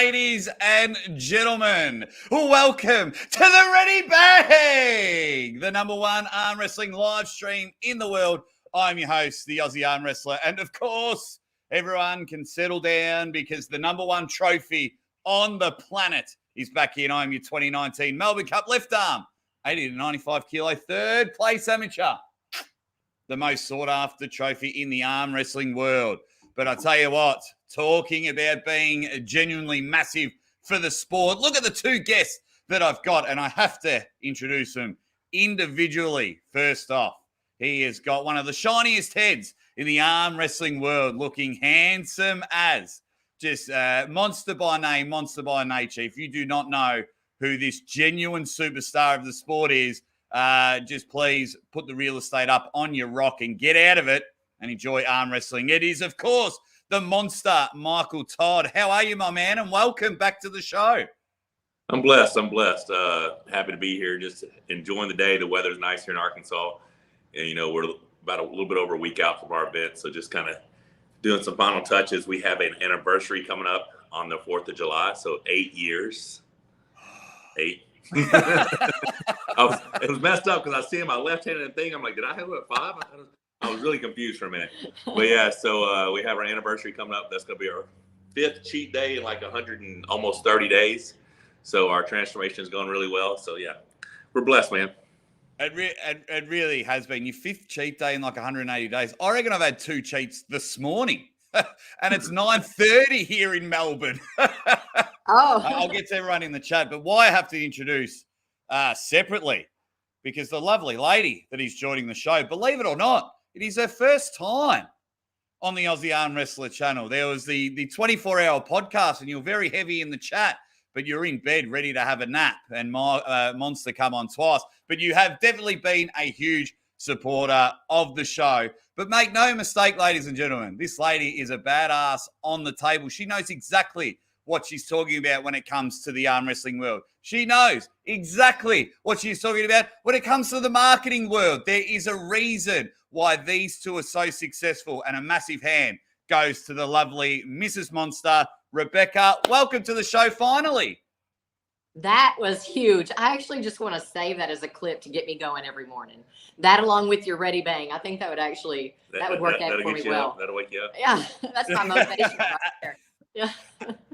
ladies and gentlemen, welcome to the Ready Bang, the #1 arm wrestling live stream in the world. I'm your host, the Aussie Arm Wrestler, and of course, everyone can settle down because the #1 trophy on the planet is back in. I'm your 2019 Melbourne Cup left arm, 80 to 95 kilo, third place amateur, the most sought after trophy in the arm wrestling world. But I tell you what, talking about being genuinely massive for the sport, look at the two guests that I've got, and I have to introduce them individually. First off, he has got one of the shiniest heads in the arm wrestling world, looking handsome as just monster by name, monster by nature. If you do not know who this genuine superstar of the sport is, just please put the real estate up on your rock and get out of it and enjoy arm wrestling. It is, of course, the monster, Michael Todd. How are you, my man? And welcome back to the show. I'm blessed. Happy to be here, just enjoying the day. The weather's nice here in Arkansas. And, we're about a little bit over a week out from our event. So just kind of doing some final touches. We have an anniversary coming up on the 4th of July. So 8 years. 8. It was messed up because I see my left-handed thing. I'm like, did I have it at 5? I was really confused for a minute. But yeah, so we have our anniversary coming up. That's going to be our 5th cheat day in like 100 and almost 30 days. So our transformation is going really well. So yeah, we're blessed, man. It really has been your 5th cheat day in like 180 days. I reckon I've had 2 cheats this morning. And it's 9:30 here in Melbourne. I'll get to everyone in the chat. But why I have to introduce separately, because the lovely lady that is joining the show, believe it or not, it is her first time on the Aussie Arm Wrestler channel. There was the 24-hour podcast, and you're very heavy in the chat, but you're in bed ready to have a nap, and my Monster come on twice. But you have definitely been a huge supporter of the show. But make no mistake, ladies and gentlemen, this lady is a badass on the table. She knows exactly what she's talking about when it comes to the arm wrestling world. She knows exactly what she's talking about when it comes to the marketing world. There is a reason why these two are so successful, and a massive hand goes to the lovely Mrs. Monster, Rebecca. Welcome to the show finally. That was huge. I actually just want to save that as a clip to get me going every morning. That along with your Ready Bang, I think that would actually, that would work out for me well. That'll wake you up. Yeah, that's my motivation right there. Yeah.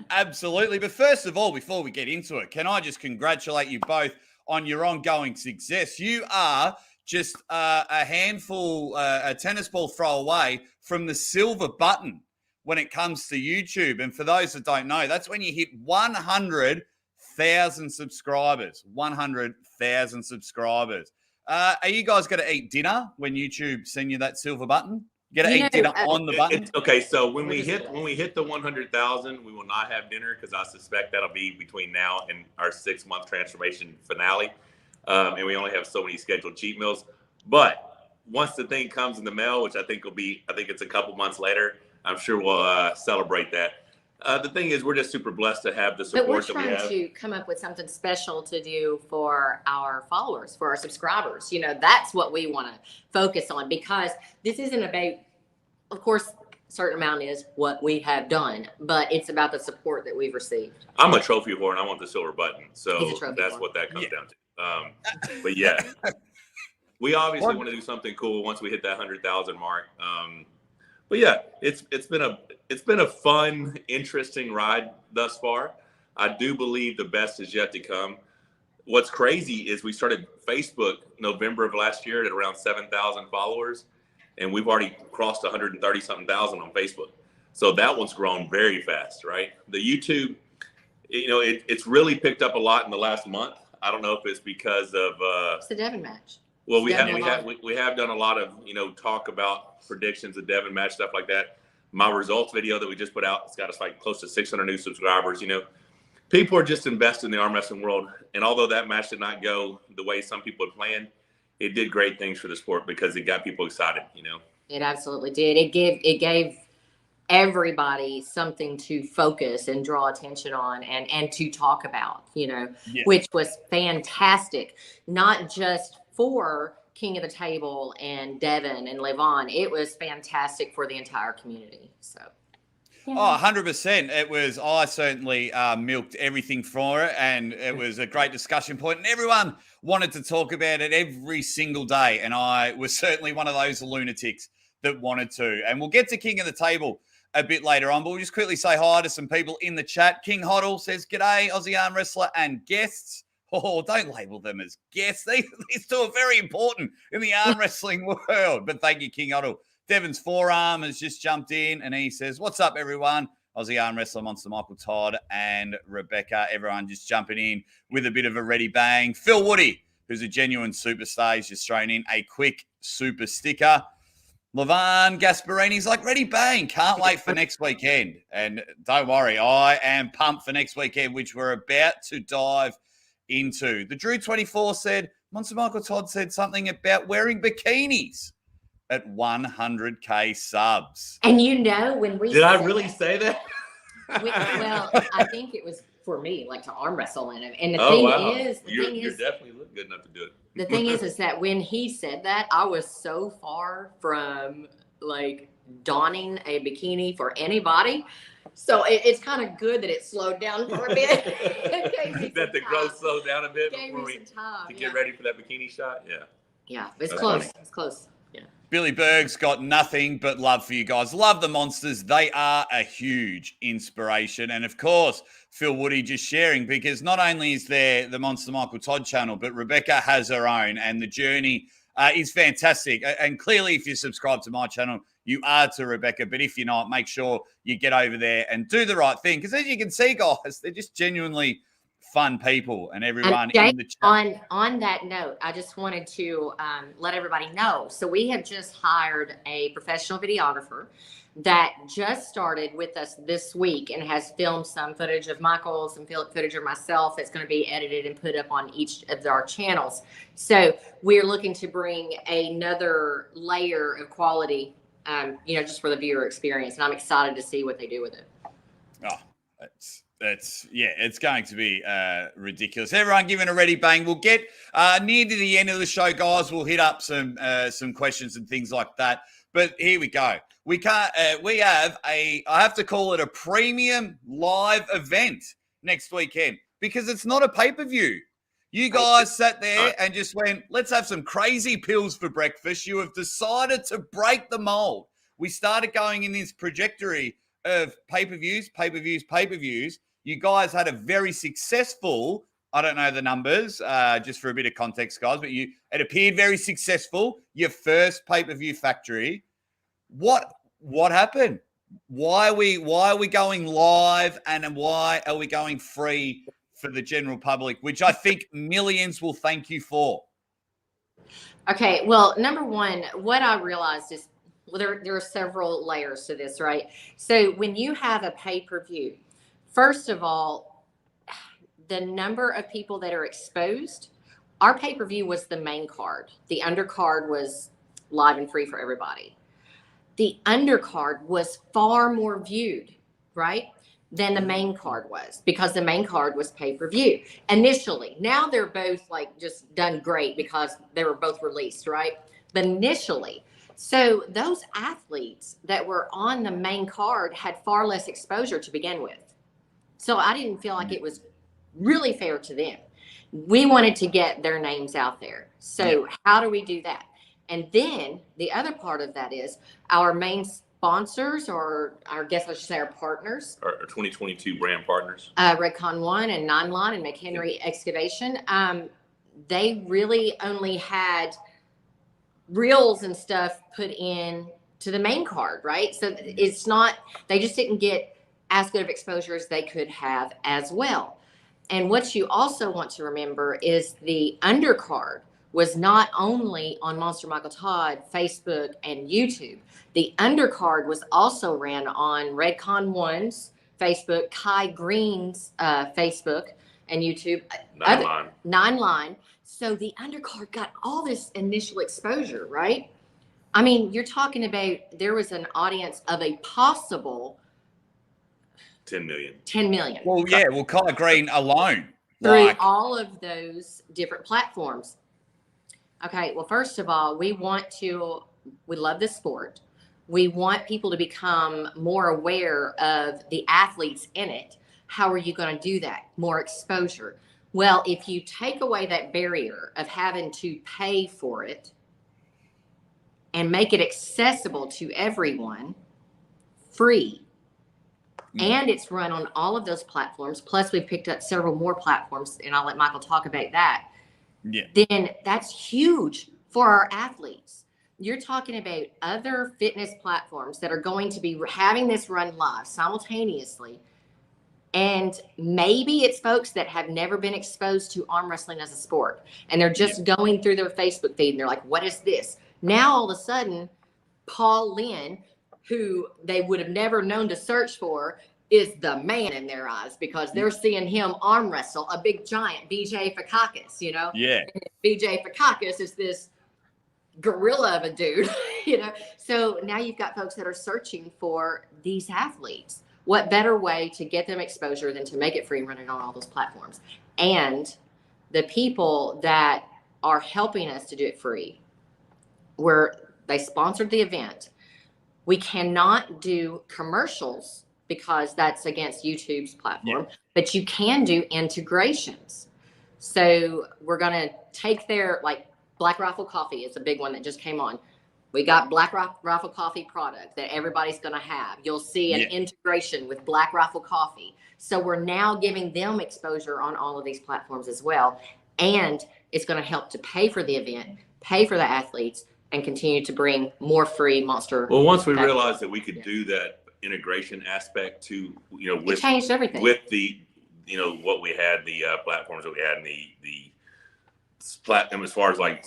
Absolutely. But first of all, before we get into it, can I just congratulate you both on your ongoing success? You are just a handful, a tennis ball throw away from the silver button when it comes to YouTube. And for those that don't know, that's when you hit 100,000 subscribers. 100,000 subscribers. Are you guys going to eat dinner when YouTube send you that silver button? You got to eat dinner on the button. Okay, so when we hit the 100,000, we will not have dinner because I suspect that'll be between now and our 6-month transformation finale, and we only have so many scheduled cheat meals. But once the thing comes in the mail, which I think it's a couple months later, I'm sure we'll celebrate that. The thing is, we're just super blessed to have the support that we have. But we're trying to come up with something special to do for our followers, for our subscribers. That's what we want to focus on, because this isn't about, of course, a certain amount is what we have done, but it's about the support that we've received. I'm a trophy whore, and I want the silver button. So that's what that comes down to. But yeah, we obviously want to do something cool once we hit that 100,000 mark. But yeah, it's been a fun, interesting ride thus far. I do believe the best is yet to come. What's crazy is we started Facebook November of last year at around 7,000 followers, and we've already crossed 130-something thousand on Facebook. So that one's grown very fast, right? The YouTube, it's really picked up a lot in the last month. I don't know if it's because of it's the Devon match. Well, we have done a lot of talk about predictions of Devon match, stuff like that. My results video that we just put out, it's got us like close to 600 new subscribers. People are just invested in the arm wrestling world, and although that match did not go the way some people had planned, it did great things for the sport because it got people excited. It absolutely did. It gave everybody something to focus and draw attention on and to talk about. Which was fantastic, not just for King of the Table and Devon and Levon. It was fantastic for the entire community. So Oh, 100%. I certainly milked everything for it, and it was a great discussion point, and everyone wanted to talk about it every single day, and I was certainly one of those lunatics that wanted to. And we'll get to King of the Table a bit later on, but we'll just quickly say hi to some people in the chat. King Hoddle says, "G'day, Aussie Arm Wrestler and guests." Oh, don't label them as guests. These two are very important in the arm wrestling world, but thank you, King Hoddle. Devon's Forearm has just jumped in, and he says, "What's up, everyone?" Aussie Arm Wrestler, Monster Michael Todd, and Rebecca. Everyone just jumping in with a bit of a ready bang. Phil Woody, who's a genuine superstar, he's just thrown in a quick super sticker. Levan Gasparini's like, "Ready bang, can't wait for next weekend." And don't worry, I am pumped for next weekend, which we're about to dive into. The Drew 24 said, Monster Michael Todd said something about wearing bikinis at 100K subs. And when we did I really say that? Well, I think it was for me, like to arm wrestle in him. And the thing is, you definitely look good enough to do it. The thing is that when he said that, I was so far from like donning a bikini for anybody. So it's kind of good that it slowed down for a bit. That the growth slowed down a bit before we get ready for that bikini shot. Yeah. Yeah, it's close. Funny. It's close. Yeah. Billy Berg's got nothing but love for you guys. Love the monsters. They are a huge inspiration. And of course, Phil Woody just sharing, because not only is there the Monster Michael Todd channel, but Rebecca has her own, and the journey is fantastic. And clearly, if you subscribe to my channel, you are to Rebecca. But if you're not, make sure you get over there and do the right thing. Because as you can see, guys, they're just genuinely fun people, and everyone in the chat. On that note, I just wanted to let everybody know. So we have just hired a professional videographer that just started with us this week and has filmed some footage of Michael, some footage of myself. It's going to be edited and put up on each of our channels. So we're looking to bring another layer of quality, just for the viewer experience. And I'm excited to see what they do with it. Oh, it's going to be ridiculous. Everyone giving a ready bang. We'll get near to the end of the show, guys. We'll hit up some questions and things like that. But here we go. We can't. We have I have to call it a premium live event next weekend, because it's not a pay-per-view. You guys sat there and just went, let's have some crazy pills for breakfast. You have decided to break the mold. We started going in this trajectory of pay-per-views. You guys had a very successful, I don't know the numbers, just for a bit of context, guys, but it appeared very successful, your first pay-per-view factory. What happened? Why are we going live, and why are we going free for the general public, which I think millions will thank you for? Okay, well, number one, what I realized is, there are several layers to this, right? So when you have a pay-per-view, first of all, the number of people that are exposed, our pay-per-view was the main card. The undercard was live and free for everybody. The undercard was far more viewed, right, than the main card was, because the main card was pay-per-view initially. Now they're both like just done great because they were both released, right? But initially, so those athletes that were on the main card had far less exposure to begin with. So I didn't feel like it was really fair to them. We wanted to get their names out there. So how do we do that? And then the other part of that is our main sponsors, or I guess I should say our partners. Our 2022 brand partners. Redcon One and Nine Line and McHenry Excavation. They really only had reels and stuff put in to the main card, right? So it's not, they just didn't get as good of exposure as they could have as well. And what you also want to remember is the undercard was not only on Monster Michael Todd, Facebook, and YouTube. The undercard was also ran on Redcon One's Facebook, Kai Green's Facebook and YouTube. Nine Line. So the undercard got all this initial exposure, right? I mean, you're talking about, there was an audience of a possible 10 million. 10 million. Well, yeah, well, Kai Green alone. Through all of those different platforms. Okay, well, first of all, we love the sport. We want people to become more aware of the athletes in it. How are you going to do that? More exposure. Well, if you take away that barrier of having to pay for it and make it accessible to everyone, free, and it's run on all of those platforms, plus we've picked up several more platforms, and I'll let Michael talk about that, then that's huge for our athletes. You're talking about other fitness platforms that are going to be having this run live simultaneously. And maybe it's folks that have never been exposed to arm wrestling as a sport. And they're just going through their Facebook feed and they're like, what is this? Now, all of a sudden, Paul Lynn, who they would have never known to search for, is the man in their eyes because they're seeing him arm wrestle a big giant, BJ Fakakis, you know? Yeah. And BJ Fakakis is this gorilla of a dude, you know? So now you've got folks that are searching for these athletes. What better way to get them exposure than to make it free and run it on all those platforms? And the people that are helping us to do it free, where they sponsored the event, we cannot do commercials because that's against YouTube's platform, but you can do integrations. So we're going to take their, like Black Rifle Coffee is a big one that just came on. We got Black Rifle Coffee product that everybody's going to have. You'll see an integration with Black Rifle Coffee. So we're now giving them exposure on all of these platforms as well. And it's going to help to pay for the event, pay for the athletes, and continue to bring more free Monster. Well, once we realized that we could do that integration aspect to, you know, with, it changed everything. With the, you know, what we had, the platforms that we had, and the platform as far as like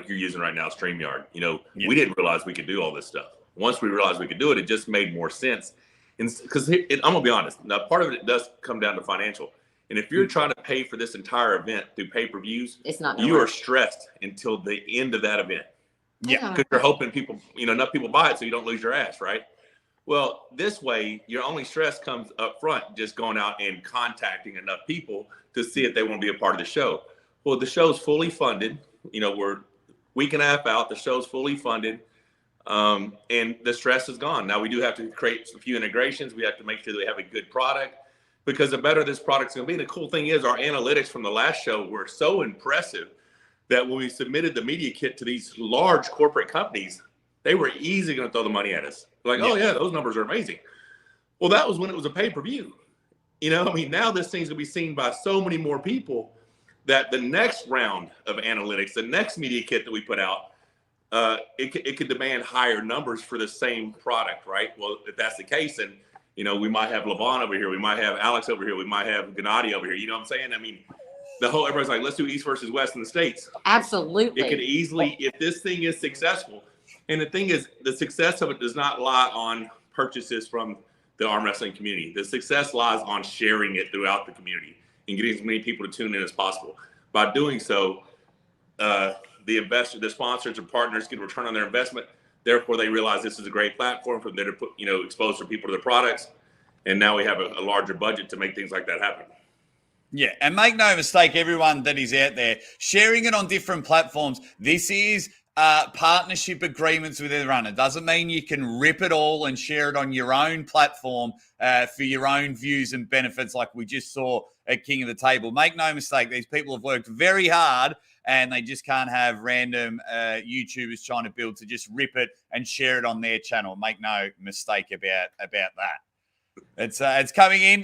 you're using right now, StreamYard, you know, we didn't realize we could do all this stuff. Once we realized we could do it, it just made more sense. And because I'm gonna be honest, now part of it does come down to financial. And if you're trying to pay for this entire event through pay-per-views, it's not you are stressed until the end of that event. Yeah, because you're hoping people, you know, enough people buy it so you don't lose your ass, right? Well, this way, your only stress comes up front, just going out and contacting enough people to see if they want to be a part of the show. Well, the show's fully funded. You know, we're week and a half out. The show's fully funded, and the stress is gone. Now we do have to create a few integrations. We have to make sure that we have a good product, because the better this product's going to be. And the cool thing is, our analytics from the last show were so impressive that when we submitted the media kit to these large corporate companies, they were easily going to throw the money at us. Like, oh yeah, those numbers are amazing. Well, that was when it was a pay-per-view. You know, I mean, now this thing's going to be seen by so many more people that the next round of analytics, the next media kit that we put out, it could demand higher numbers for the same product, right? Well, if that's the case, then, you know, we might have Levon over here, we might have Alex over here, we might have Gennady over here. You know what I'm saying? I mean, everybody's like, let's do East versus West in the States. Absolutely. It could easily, if this thing is successful, and the thing is, the success of it does not lie on purchases from the arm wrestling community. The success lies on sharing it throughout the community and getting as many people to tune in as possible. By doing so, the investor, the sponsors and partners get a return on their investment. Therefore, they realize this is a great platform for them to put, you know, expose some people to the products. And now we have a larger budget to make things like that happen. Yeah, and make no mistake, everyone that is out there, sharing it on different platforms, this is partnership agreements with everyone. It doesn't mean you can rip it all and share it on your own platform for your own views and benefits like we just saw at King of the Table. Make no mistake, these people have worked very hard and they just can't have random YouTubers trying to build to just rip it and share it on their channel. Make no mistake about that. It's coming in.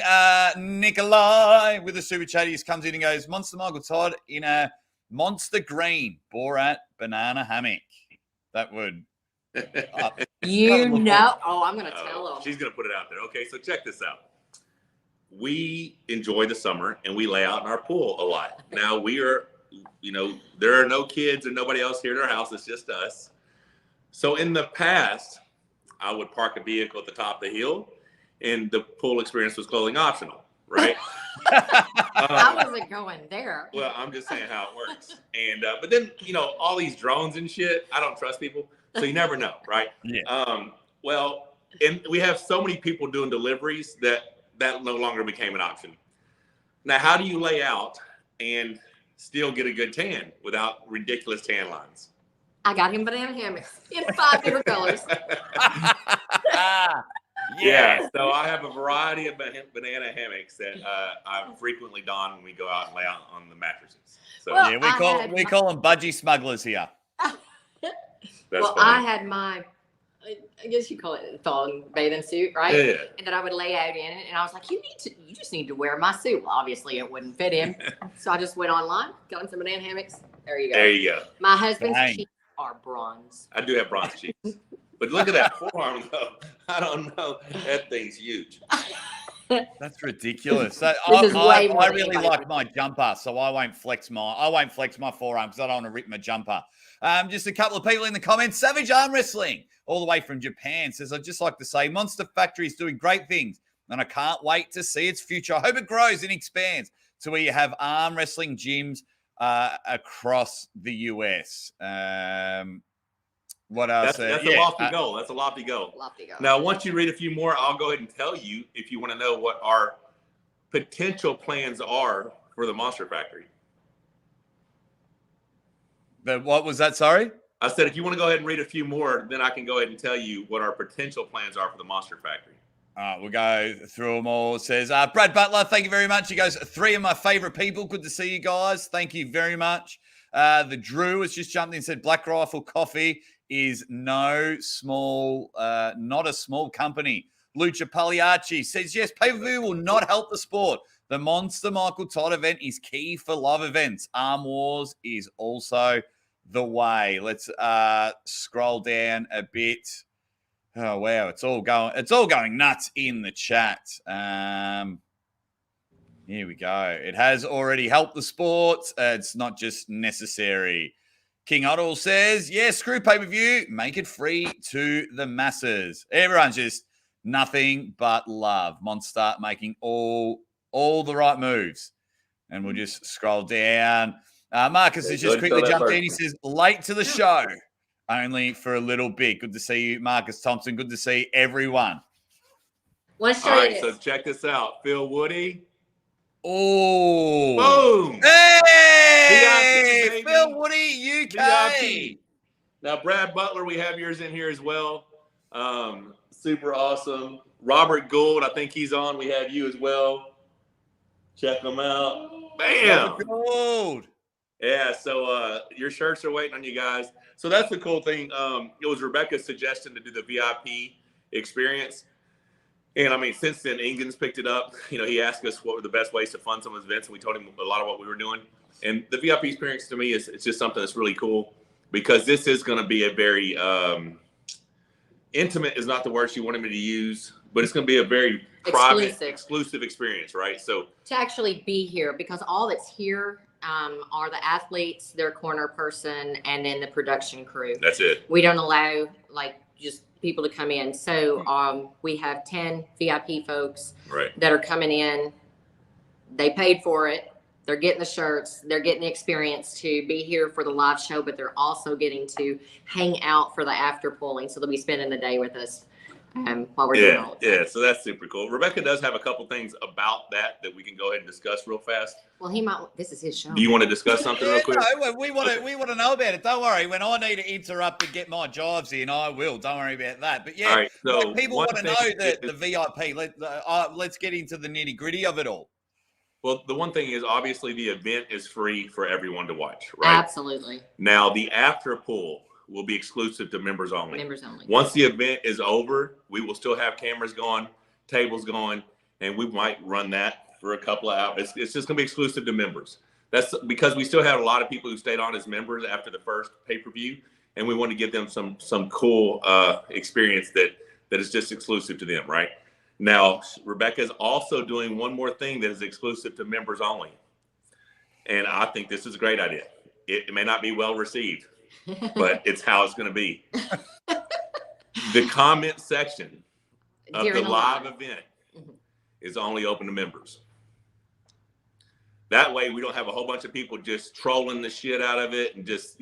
Nikolai with the super chat. He comes in and goes, Monster Michael Todd in a monster green Borat banana hammock. That would. You know. Oh, I'm going to tell him. She's going to put it out there. Okay, so check this out. We enjoy the summer and we lay out in our pool a lot. Now we are, you know, there are no kids and nobody else here in our house. It's just us. So in the past, I would park a vehicle at the top of the hill, and the pool experience was clothing optional, right? I wasn't going there. Well, I'm just saying how it works. And but then, you know, all these drones and shit, I don't trust people, so you never know, right? Yeah. Well, and we have so many people doing deliveries that no longer became an option. Now, how do you lay out and still get a good tan without ridiculous tan lines? I got him banana hammocks in 5 different colors. Yeah, so I have a variety of banana hammocks that I frequently don when we go out and lay out on the mattresses. So Well, yeah, we call them budgie smugglers here. Well, I had my, I guess you call it a thong bathing suit, right? Yeah. And then I would lay out in it, and I was like, you just need to wear my suit. Well, obviously it wouldn't fit him, so I just went online, got some banana hammocks. There you go. There you go. My husband's cheeks are bronze. I do have bronze cheeks, but look at that forearm though. I don't know. That thing's huge. That's ridiculous. I really like my jumper, so I won't flex my forearm because I don't want to rip my jumper. Just a couple of people in the comments. Savage Arm Wrestling, all the way from Japan, says, I'd just like to say Monster Factory is doing great things, and I can't wait to see its future. I hope it grows and expands to where you have arm wrestling gyms across the US. What else? That's a lofty goal. That's a lofty goal. Lofty goal. Now, once you read a few more, I'll go ahead and tell you if you want to know what our potential plans are for the Monster Factory. What was that? Sorry? I said, if you want to go ahead and read a few more, then I can go ahead and tell you what our potential plans are for the Monster Factory. All right, we'll go through them all. It says, Brad Butler, thank you very much. He goes, 3 of my favorite people. Good to see you guys. Thank you very much. The Drew has just jumped in and said, Black Rifle Coffee is not a small company. Lucha Pagliacci says, yes, pay-per-view will not help the sport. The Monster Michael Todd event is key for love events. Arm Wars is also the way. Let's scroll down a bit. Oh wow, it's all going nuts in the chat. Here we go. It has already helped the sport. It's not just necessary. King Otto says, yeah, screw pay-per-view. Make it free to the masses. Everyone's just nothing but love. Monster making all the right moves. And we'll just scroll down. Marcus has just quickly jumped in. He says, late to the show. Only for a little bit. Good to see you, Marcus Thompson. Good to see everyone. All right, so check this out. Phil Woody. Oh. Boom. Hey, VIP, Phil Woody, UK. VIP. Now, Brad Butler, we have yours in here as well. Super awesome. Robert Gould, I think he's on. We have you as well. Check them out. Bam. Robert Gould. Yeah, so your shirts are waiting on you guys. So that's the cool thing. It was Rebecca's suggestion to do the VIP experience. And I mean, since then, Ingens picked it up. You know, he asked us what were the best ways to fund some of his events, and we told him a lot of what we were doing. And the VIP experience to me it's just something that's really cool because this is going to be a very intimate is not the word she wanted me to use, but it's going to be a very private, exclusive experience, right? So to actually be here, because all that's here are the athletes, their corner person, and then the production crew. That's it. We don't allow like just people to come in. So we have 10 VIP folks that are coming in. They paid for it. They're getting the shirts. They're getting the experience to be here for the live show, but they're also getting to hang out for the after pulling. So they'll be spending the day with us while we're doing all of that. Yeah, so that's super cool. Rebecca does have a couple things about that we can go ahead and discuss real fast. Well, this is his show. Do you want to discuss something real quick? No, we want to know about it. Don't worry. When I need to interrupt and get my jives in, I will. Don't worry about that. But yeah, all right, so people want to know the VIP. Let's get into the nitty gritty of it all. Well, the one thing is obviously the event is free for everyone to watch, right? Absolutely. Now the after pool will be exclusive to members only. Members only. Once the event is over, we will still have cameras going, tables going, and we might run that for a couple of hours. It's just going to be exclusive to members. That's because we still have a lot of people who stayed on as members after the first pay-per-view, and we want to give them some cool experience that is just exclusive to them, right? Now, Rebecca is also doing one more thing that is exclusive to members only. And I think this is a great idea. It may not be well received, but it's how it's going to be. The comment section of the live event is only open to members. That way we don't have a whole bunch of people just trolling the shit out of it and just,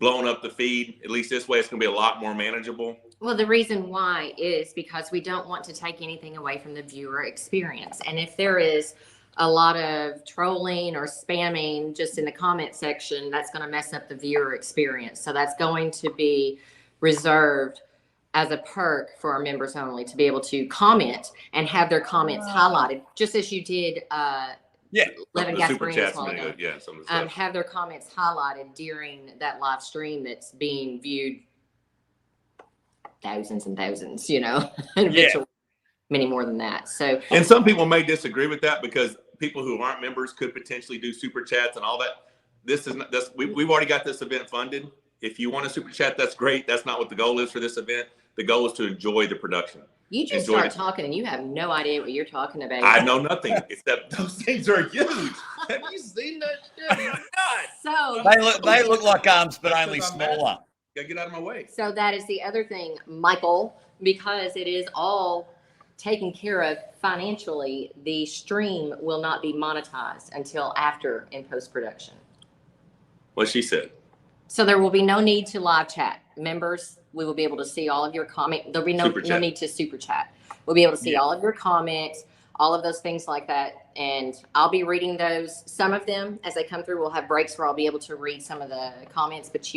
blowing up the feed. At least this way it's going to be a lot more manageable. Well, the reason why is because we don't want to take anything away from the viewer experience. And if there is a lot of trolling or spamming just in the comment section, that's going to mess up the viewer experience. So that's going to be reserved as a perk for our members only, to be able to comment and have their comments highlighted, just as you did. Levin Gasparini a while ago. Some of the stuff. Have their comments highlighted during that live stream that's being viewed thousands and thousands, and eventually many more than that. So, and some people may disagree with that, because people who aren't members could potentially do super chats and all that. We've already got this event funded. If you want a super chat, that's great. That's not what the goal is for this event. The goal is to enjoy the production. You just start talking and you have no idea what you're talking about. I know nothing except those things are huge. Have you seen that shit? Oh my God. So they look like arms, but only smaller. Gotta get out of my way. So that is the other thing, Michael, because it is all taken care of financially. The stream will not be monetized until after in post-production. What she said. So there will be no need to live chat. Members, we will be able to see all of your comments. There'll be no need to super chat. We'll be able to see all of your comments, all of those things like that. And I'll be reading those, some of them as they come through. We'll have breaks where I'll be able to read some of the comments, but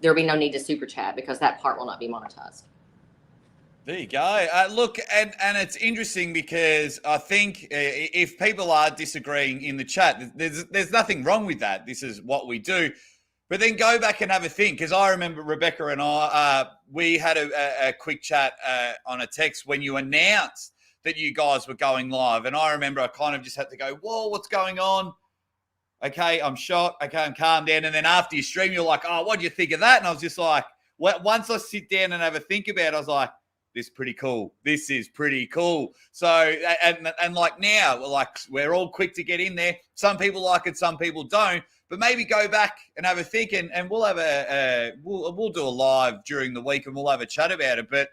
there'll be no need to super chat, because that part will not be monetized. There you go. Look, and it's interesting, because I think if people are disagreeing in the chat, there's nothing wrong with that. This is what we do. But then go back and have a think, because I remember Rebecca and I, we had a quick chat on a text when you announced that you guys were going live. And I remember I kind of just had to go, whoa, what's going on? Okay, I'm shocked. Okay, I'm calmed down. And then after you stream, you're like, oh, what do you think of that? And I was just like, once I sit down and have a think about it, I was like, this is pretty cool. This is pretty cool. So, and like now, we're all quick to get in there. Some people like it, some people don't. But maybe go back and have a think, and we'll have we'll do a live during the week, and we'll have a chat about it. But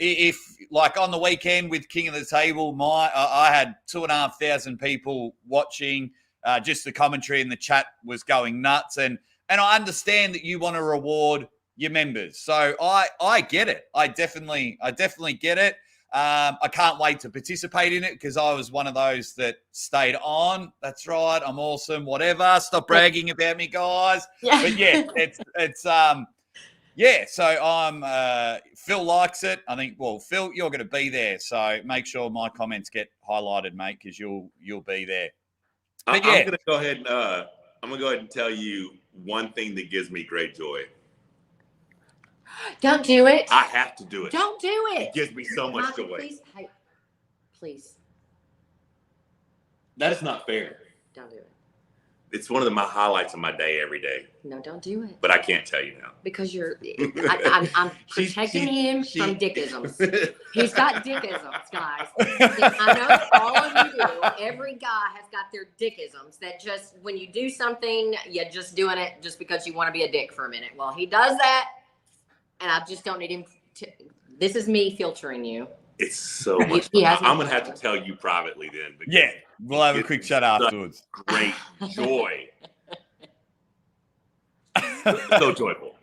if, like, on the weekend with King of the Table, I had 2,500 people watching. Just the commentary in the chat was going nuts, and I understand that you want to reward your members. So I get it. I definitely get it. I can't wait to participate in it, because I was one of those that stayed on. That's right. I'm awesome. Whatever. Stop bragging about me, guys. Yeah. But so Phil likes it. I think, well, Phil, you're going to be there. So make sure my comments get highlighted, mate, because you'll be there. But I'm going to go ahead and tell you one thing that gives me great joy. Don't do it. I have to do it. Don't do it. It gives me so much joy. Please. That is not fair. Don't do it. It's one of my highlights of my day every day. No, don't do it. But I can't tell you now. Because I'm protecting him from dickisms. He's got dickisms, guys. I know that all of you do. Every guy has got their dickisms that just, when you do something, you're just doing it just because you want to be a dick for a minute. Well, he does that, and I just don't need him to. This is me filtering you. It's so much fun. I'm going to have to tell you privately then. Yeah, we'll have a quick chat afterwards. Great joy. So joyful.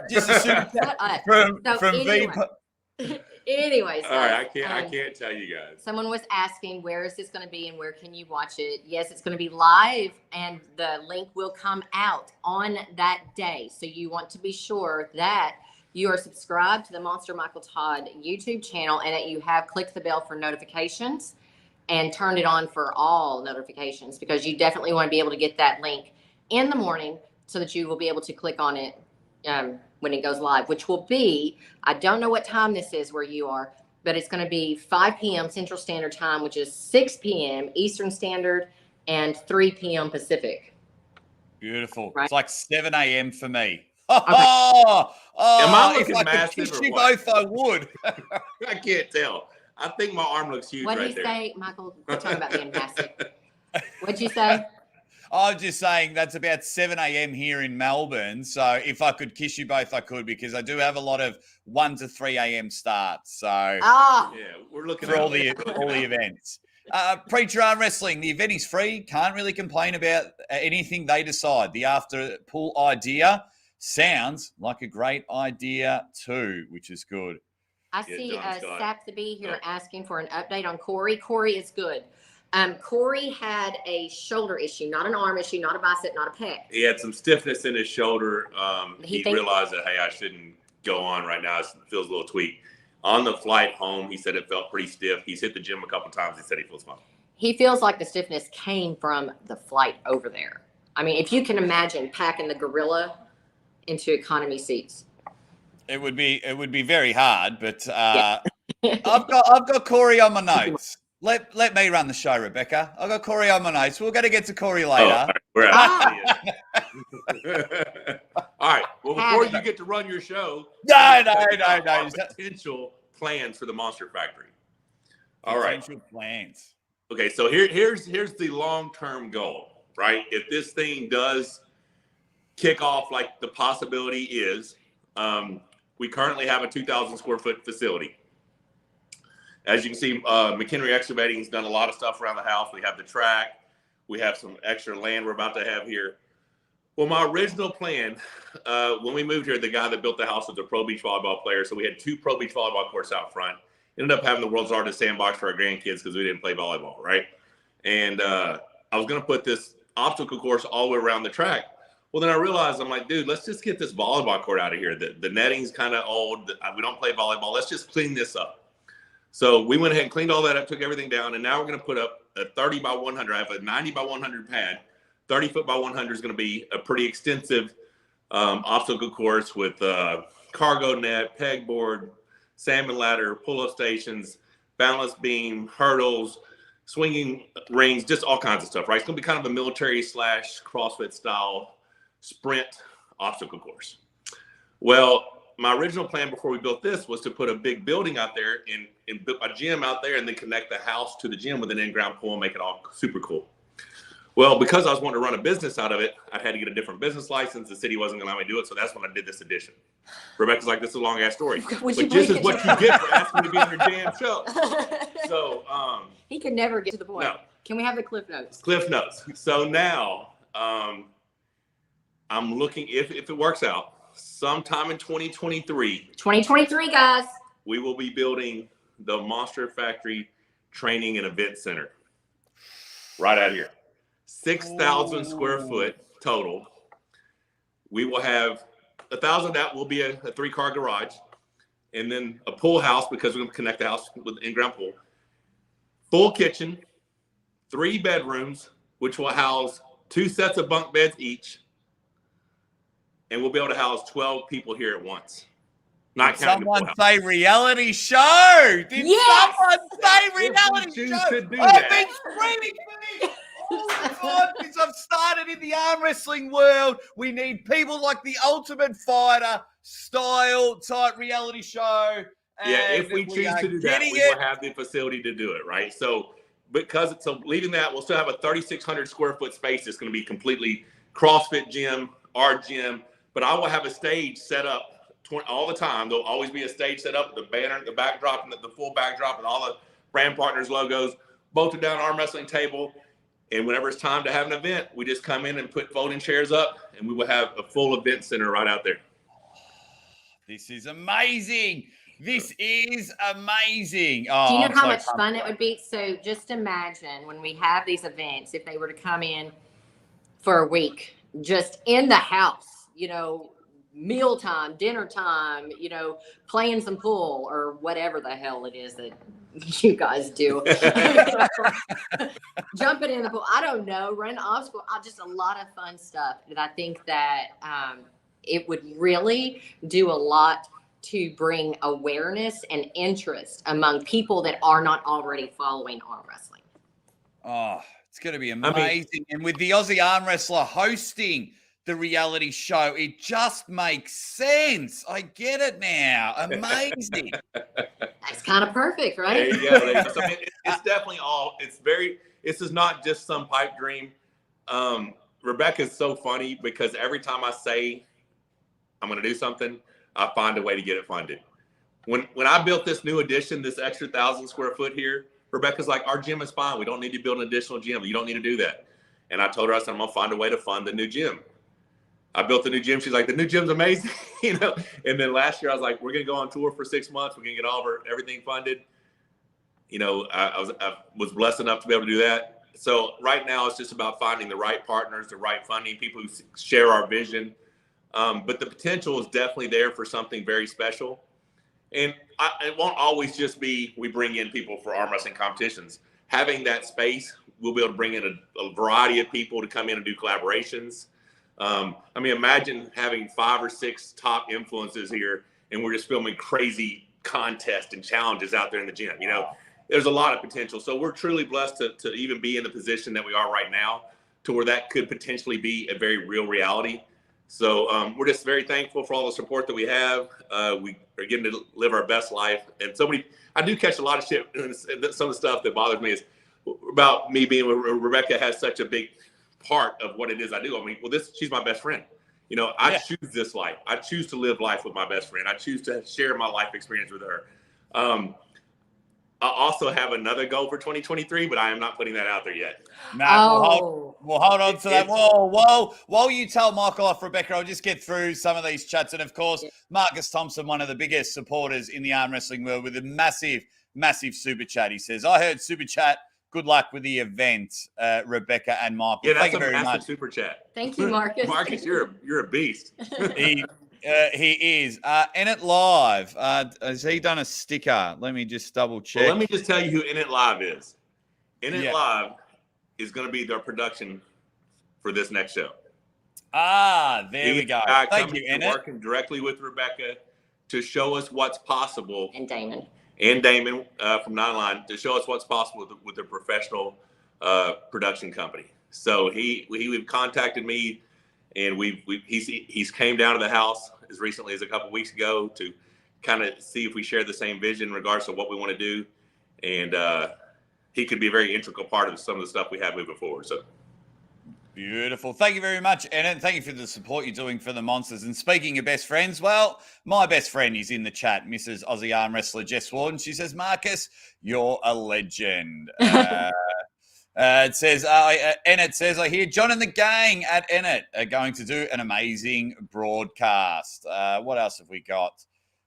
Just a super from anyway. Anyways. All right, I can't tell you guys. Someone was asking, where is this going to be and where can you watch it? Yes, it's going to be live, and the link will come out on that day. So you want to be sure that you are subscribed to the Monster Michael Todd YouTube channel, and that you have clicked the bell for notifications and turned it on for all notifications, because you definitely want to be able to get that link in the morning so that you will be able to click on it when it goes live, which will be, I don't know what time this is where you are, but it's going to be 5 p.m. Central Standard Time, which is 6 p.m. Eastern Standard and 3 p.m. Pacific. Beautiful. Right? It's like 7 a.m. for me. Am I looking if I massive could kiss or you what? both, I would. I can't tell. I think my arm looks huge What right did you there. say, Michael? We're talking about being massive. What'd you say? I was just saying that's about 7 a.m. here in Melbourne. So if I could kiss you both, I could, because I do have a lot of 1 to 3 a.m. starts. So Yeah, we're looking for at all the events. Preacher Arm Wrestling, the event is free. Can't really complain about anything they decide. The after pool idea sounds like a great idea too, which is good. I see Sap the Bee here asking for an update on Corey. Corey is good. Corey had a shoulder issue, not an arm issue, not a bicep, not a pec. He had some stiffness in his shoulder. He realized that, hey, I shouldn't go on right now. It feels a little tweaked. On the flight home, he said it felt pretty stiff. He's hit the gym a couple times. He said he feels fine. He feels like the stiffness came from the flight over there. I mean, if you can imagine packing the gorilla into economy seats. It would be very hard, but I've got Corey on my notes. Let me run the show, Rebecca. I've got Corey on my notes. We're going to get to Corey later. We're out. All right. Well, before you get to run your show, no. Potential plans for the Monster Factory. All right. Potential plans. Okay, so here's the long-term goal, right? If this thing does kick off like the possibility is, we currently have a 2,000 square foot facility. As you can see, McHenry Excavating has done a lot of stuff around the house. We have the track. We have some extra land we're about to have here. Well, my original plan, when we moved here, the guy that built the house was a pro beach volleyball player. So we had 2 pro beach volleyball courts out front. Ended up having the world's largest sandbox for our grandkids because we didn't play volleyball, right? And I was going to put this obstacle course all the way around the track. Well, then I realized, I'm like, dude, let's just get this volleyball court out of here. The netting's kind of old. We don't play volleyball. Let's just clean this up. So we went ahead and cleaned all that up, took everything down, and now we're going to put up a 30 by 100. I have a 90 by 100 pad. 30 foot by 100 is going to be a pretty extensive obstacle course with cargo net, pegboard, salmon ladder, pull-up stations, balance beam, hurdles, swinging rings, just all kinds of stuff, right? It's going to be kind of a military / CrossFit style sprint obstacle course. Well, my original plan before we built this was to put a big building out there and build a gym out there and then connect the house to the gym with an in-ground pool and make it all super cool. Well, because I was wanting to run a business out of it, I had to get a different business license. The city wasn't going to allow me to do it, so that's when I did this addition. Rebecca's like, this is a long-ass story. But this is what you get for asking me to be on your damn show. So he could never get to the point. No. Can we have the Cliff Notes? Cliff Notes. So now I'm looking, if it works out, sometime in 2023. 2023, guys. We will be building the Monster Factory Training and Event Center. Right out here. 6,000 square foot total. We will have 1,000 of that will be a 3-car garage, and then a pool house because we're going to connect the house with the in-ground pool. Full kitchen, 3 bedrooms, which will house 2 sets of bunk beds each, and we'll be able to house 12 people here at once. Not counting the pool house. Someone say reality show. Did someone say reality show? I've been screaming for this all the time since I've started in the arm wrestling world. We need people like the Ultimate Fighter style type reality show. Yeah, if we choose to do that, we will have the facility to do it, right? So leaving that, we'll still have a 3,600 square foot space that's going to be completely CrossFit gym, our gym, but I will have a stage set up all the time. There'll always be a stage set up, the banner, the backdrop, and the full backdrop, and all the brand partners logos, bolted down arm wrestling table. And whenever it's time to have an event, we just come in and put folding chairs up, and we will have a full event center right out there. This is amazing. This is amazing. Oh, do you know how much fun it would be? So just imagine when we have these events, if they were to come in for a week, just in the house, mealtime, dinner time, playing some pool or whatever the hell it is that you guys do. Jumping in the pool. I don't know. Run obstacle. Just a lot of fun stuff. And I think that it would really do a lot to bring awareness and interest among people that are not already following arm wrestling. Oh, it's going to be amazing. And with the Aussie Arm Wrestler hosting the reality show, it just makes sense. I get it now. Amazing. That's kind of perfect, right? There you go. So it's definitely this is not just some pipe dream. Rebecca's so funny because every time I say I'm going to do something, I find a way to get it funded. When I built this new addition, this extra 1,000 square foot here, Rebecca's like, our gym is fine. We don't need to build an additional gym. You don't need to do that. And I told her, I said, I'm going to find a way to fund the new gym. I built a new gym. She's like, the new gym's amazing, you know. And then last year I was like, we're gonna go on tour for 6 months. We're gonna get all of everything funded. You know, I was blessed enough to be able to do that. So right now it's just about finding the right partners, the right funding, people who share our vision. But the potential is definitely there for something very special. And it won't always just be we bring in people for arm wrestling competitions. Having that space, we'll be able to bring in a variety of people to come in and do collaborations. I mean, imagine having 5 or 6 top influencers here, and we're just filming crazy contests and challenges out there in the gym. You know, there's a lot of potential. So we're truly blessed to even be in the position that we are right now, to where that could potentially be a very real reality. So we're just very thankful for all the support that we have. We are getting to live our best life. And I do catch a lot of shit. Some of the stuff that bothers me is about me being with Rebecca has such a big part of what it is I do. I mean, well, she's my best friend. You know, I choose this life. I choose to live life with my best friend. I choose to share my life experience with her. I also have another goal for 2023, but I am not putting that out there yet. We'll hold on to that. Whoa. While you tell Michael off, Rebecca, I'll just get through some of these chats. And of course, Marcus Thompson, one of the biggest supporters in the arm wrestling world, with a massive, massive super chat. He says, I heard super chat. Good luck with the event, Rebecca and Michael. Yeah, that's Thank you very much. Super chat. Thank you, Marcus. Marcus, you're a beast. He is. In it live. Has he done a sticker? Let me just double check. Well, let me just tell you who In It Live is. In It Live is going to be their production for this next show. There we go. Thank you, In It. Working directly with Rebecca to show us what's possible. And Damon from Nine Line to show us what's possible with a professional production company. So he contacted me, and he's came down to the house as recently as a couple weeks ago to kind of see if we share the same vision in regards to what we want to do. And he could be a very integral part of some of the stuff we have moving forward. So beautiful. Thank you very much, and thank you for the support you're doing for the Monsters. And speaking of best friends, well, my best friend is in the chat, Mrs. Aussie Arm Wrestler Jess Warden. She says, Marcus, you're a legend. It says, I hear John and the gang at Ennet are going to do an amazing broadcast. What else have we got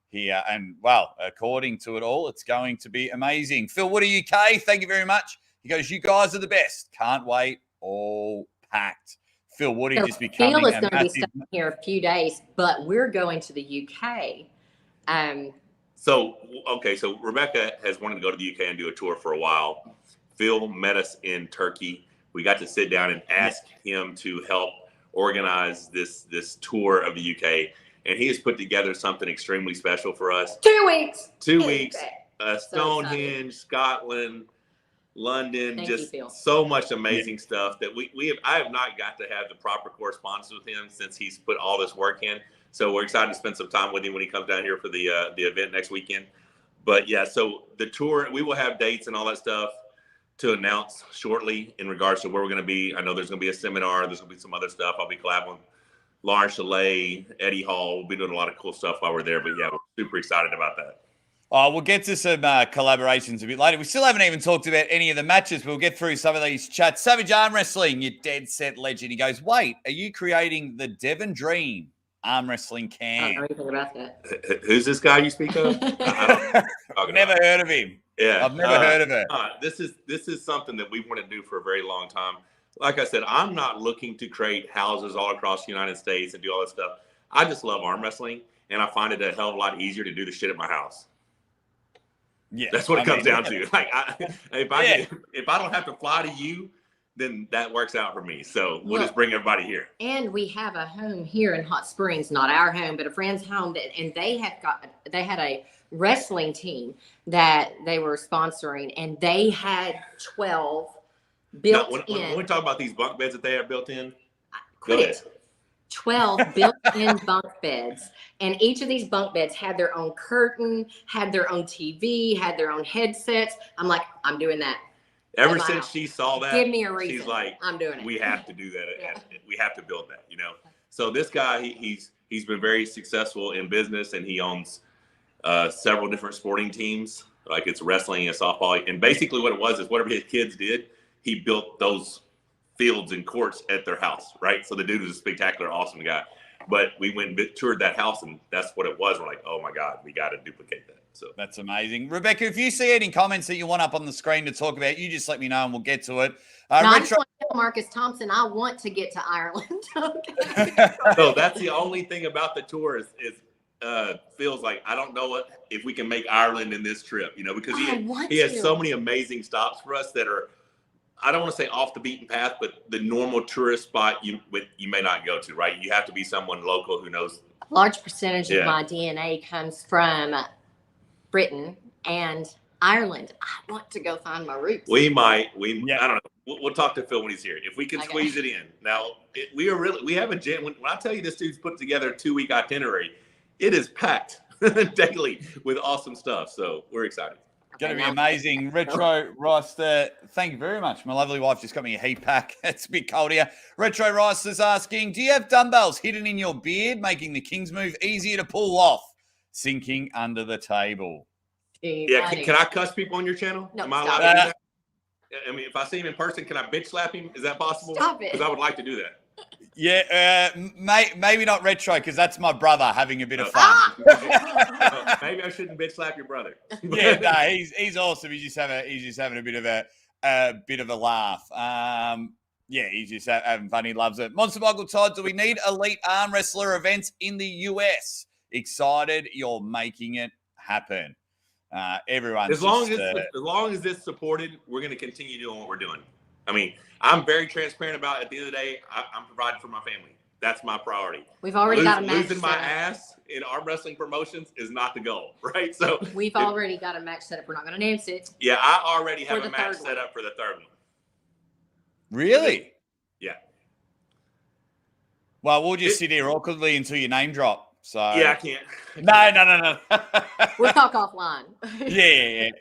here? And, well, according to it all, it's going to be amazing. Phil Woody UK, thank you very much. He goes, you guys are the best. Can't wait. All packed. Phil Woody just becoming Phil is going to be staying here a few days, but we're going to the UK. So Rebecca has wanted to go to the UK and do a tour for a while. Phil met us in Turkey. We got to sit down and ask him to help organize this tour of the UK. And he has put together something extremely special for us. 2 weeks. 2 weeks. Stonehenge, Scotland, London, so much amazing stuff that I have not got to have the proper correspondence with him since he's put all this work in. So we're excited to spend some time with him when he comes down here for the event next weekend. But yeah, so the tour, we will have dates and all that stuff to announce shortly in regards to where we're going to be. I know there's going to be a seminar. There's going to be some other stuff. I'll be collabing with Lauren Chalet, Eddie Hall. We'll be doing a lot of cool stuff while we're there. But yeah, we're super excited about that. We'll get to some collaborations a bit later. We still haven't even talked about any of the matches. We'll get through some of these chats. Savage Arm Wrestling, you dead set legend. He goes, wait, are you creating the Devon Dream Arm Wrestling camp? I don't know anything about that. Who's this guy you speak of? Never heard of him. Yeah, I've never heard of it. This is something that we want to do for a very long time. Like I said, I'm not looking to create houses all across the United States and do all that stuff. I just love arm wrestling, and I find it a hell of a lot easier to do the shit at my house. Yeah, that's what it comes down to. Like, if I don't have to fly to you, then that works out for me. So we'll just bring everybody here. And we have a home here in Hot Springs, not our home, but a friend's home, and they had a wrestling team that they were sponsoring, and they had 12 built in. When we talk about these bunk beds that they have built in, quit it. 12 built-in bunk beds, and each of these bunk beds had their own curtain, had their own TV, had their own headsets. I'm like, I'm doing that. Ever since she saw that, give me a reason. She's like, I'm doing it. We have to do that. Yeah. We have to build that, you know. So this guy, he's been very successful in business, and he owns several different sporting teams. Like it's wrestling and softball, and basically what it was is whatever his kids did, he built those fields and courts at their house, right? So the dude was a spectacular, awesome guy. but we went and toured that house, and that's what it was. We're like, oh my God, we got to duplicate that. So that's amazing. Rebecca, if you see any comments that you want up on the screen to talk about, you just let me know and we'll get to it. I just want to tell Marcus Thompson, I want to get to Ireland. Okay. So that's the only thing about the tour is feels like I don't know if we can make Ireland in this trip, because he has so many amazing stops for us that are, I don't want to say off the beaten path, but the normal tourist spot you may not go to, right? You have to be someone local who knows. A large percentage of my DNA comes from Britain and Ireland. I want to go find my roots. I don't know. We'll talk to Phil when he's here. If we can squeeze it in. Now, we have a when I tell you this dude's put together a 2-week itinerary, it is packed daily with awesome stuff. So we're excited. Going to be amazing. Retro Rice, thank you very much. My lovely wife just got me a heat pack. It's a bit cold here. Retro Rice is asking, do you have dumbbells hidden in your beard, making the King's move easier to pull off? Sinking under the table. Yeah, can I cuss people on your channel? No, Am I allowed to do that? I mean, if I see him in person, can I bitch slap him? Is that possible? Stop it. Because I would like to do that. Yeah, maybe not Retro, because that's my brother having a bit of fun. Maybe I shouldn't bitch slap your brother. Yeah, no, he's awesome. He's just having a bit of a laugh. Yeah, he's just having fun. He loves it. Monster Michael Todd, do we need elite arm wrestler events in the US? Excited, you're making it happen. Everyone, as long as it's supported, we're going to continue doing what we're doing. I mean, I'm very transparent about it. At the end of the day, I'm providing for my family. That's my priority. We've already got a match. Losing my ass in arm wrestling promotions is not the goal, right? So we've already got a match set up. We're not going to announce it. Yeah, I already have a match set up for the third one. Really? Yeah. Well, we'll just sit here awkwardly until your name drop. So yeah, I can't. No. We'll talk offline. Yeah.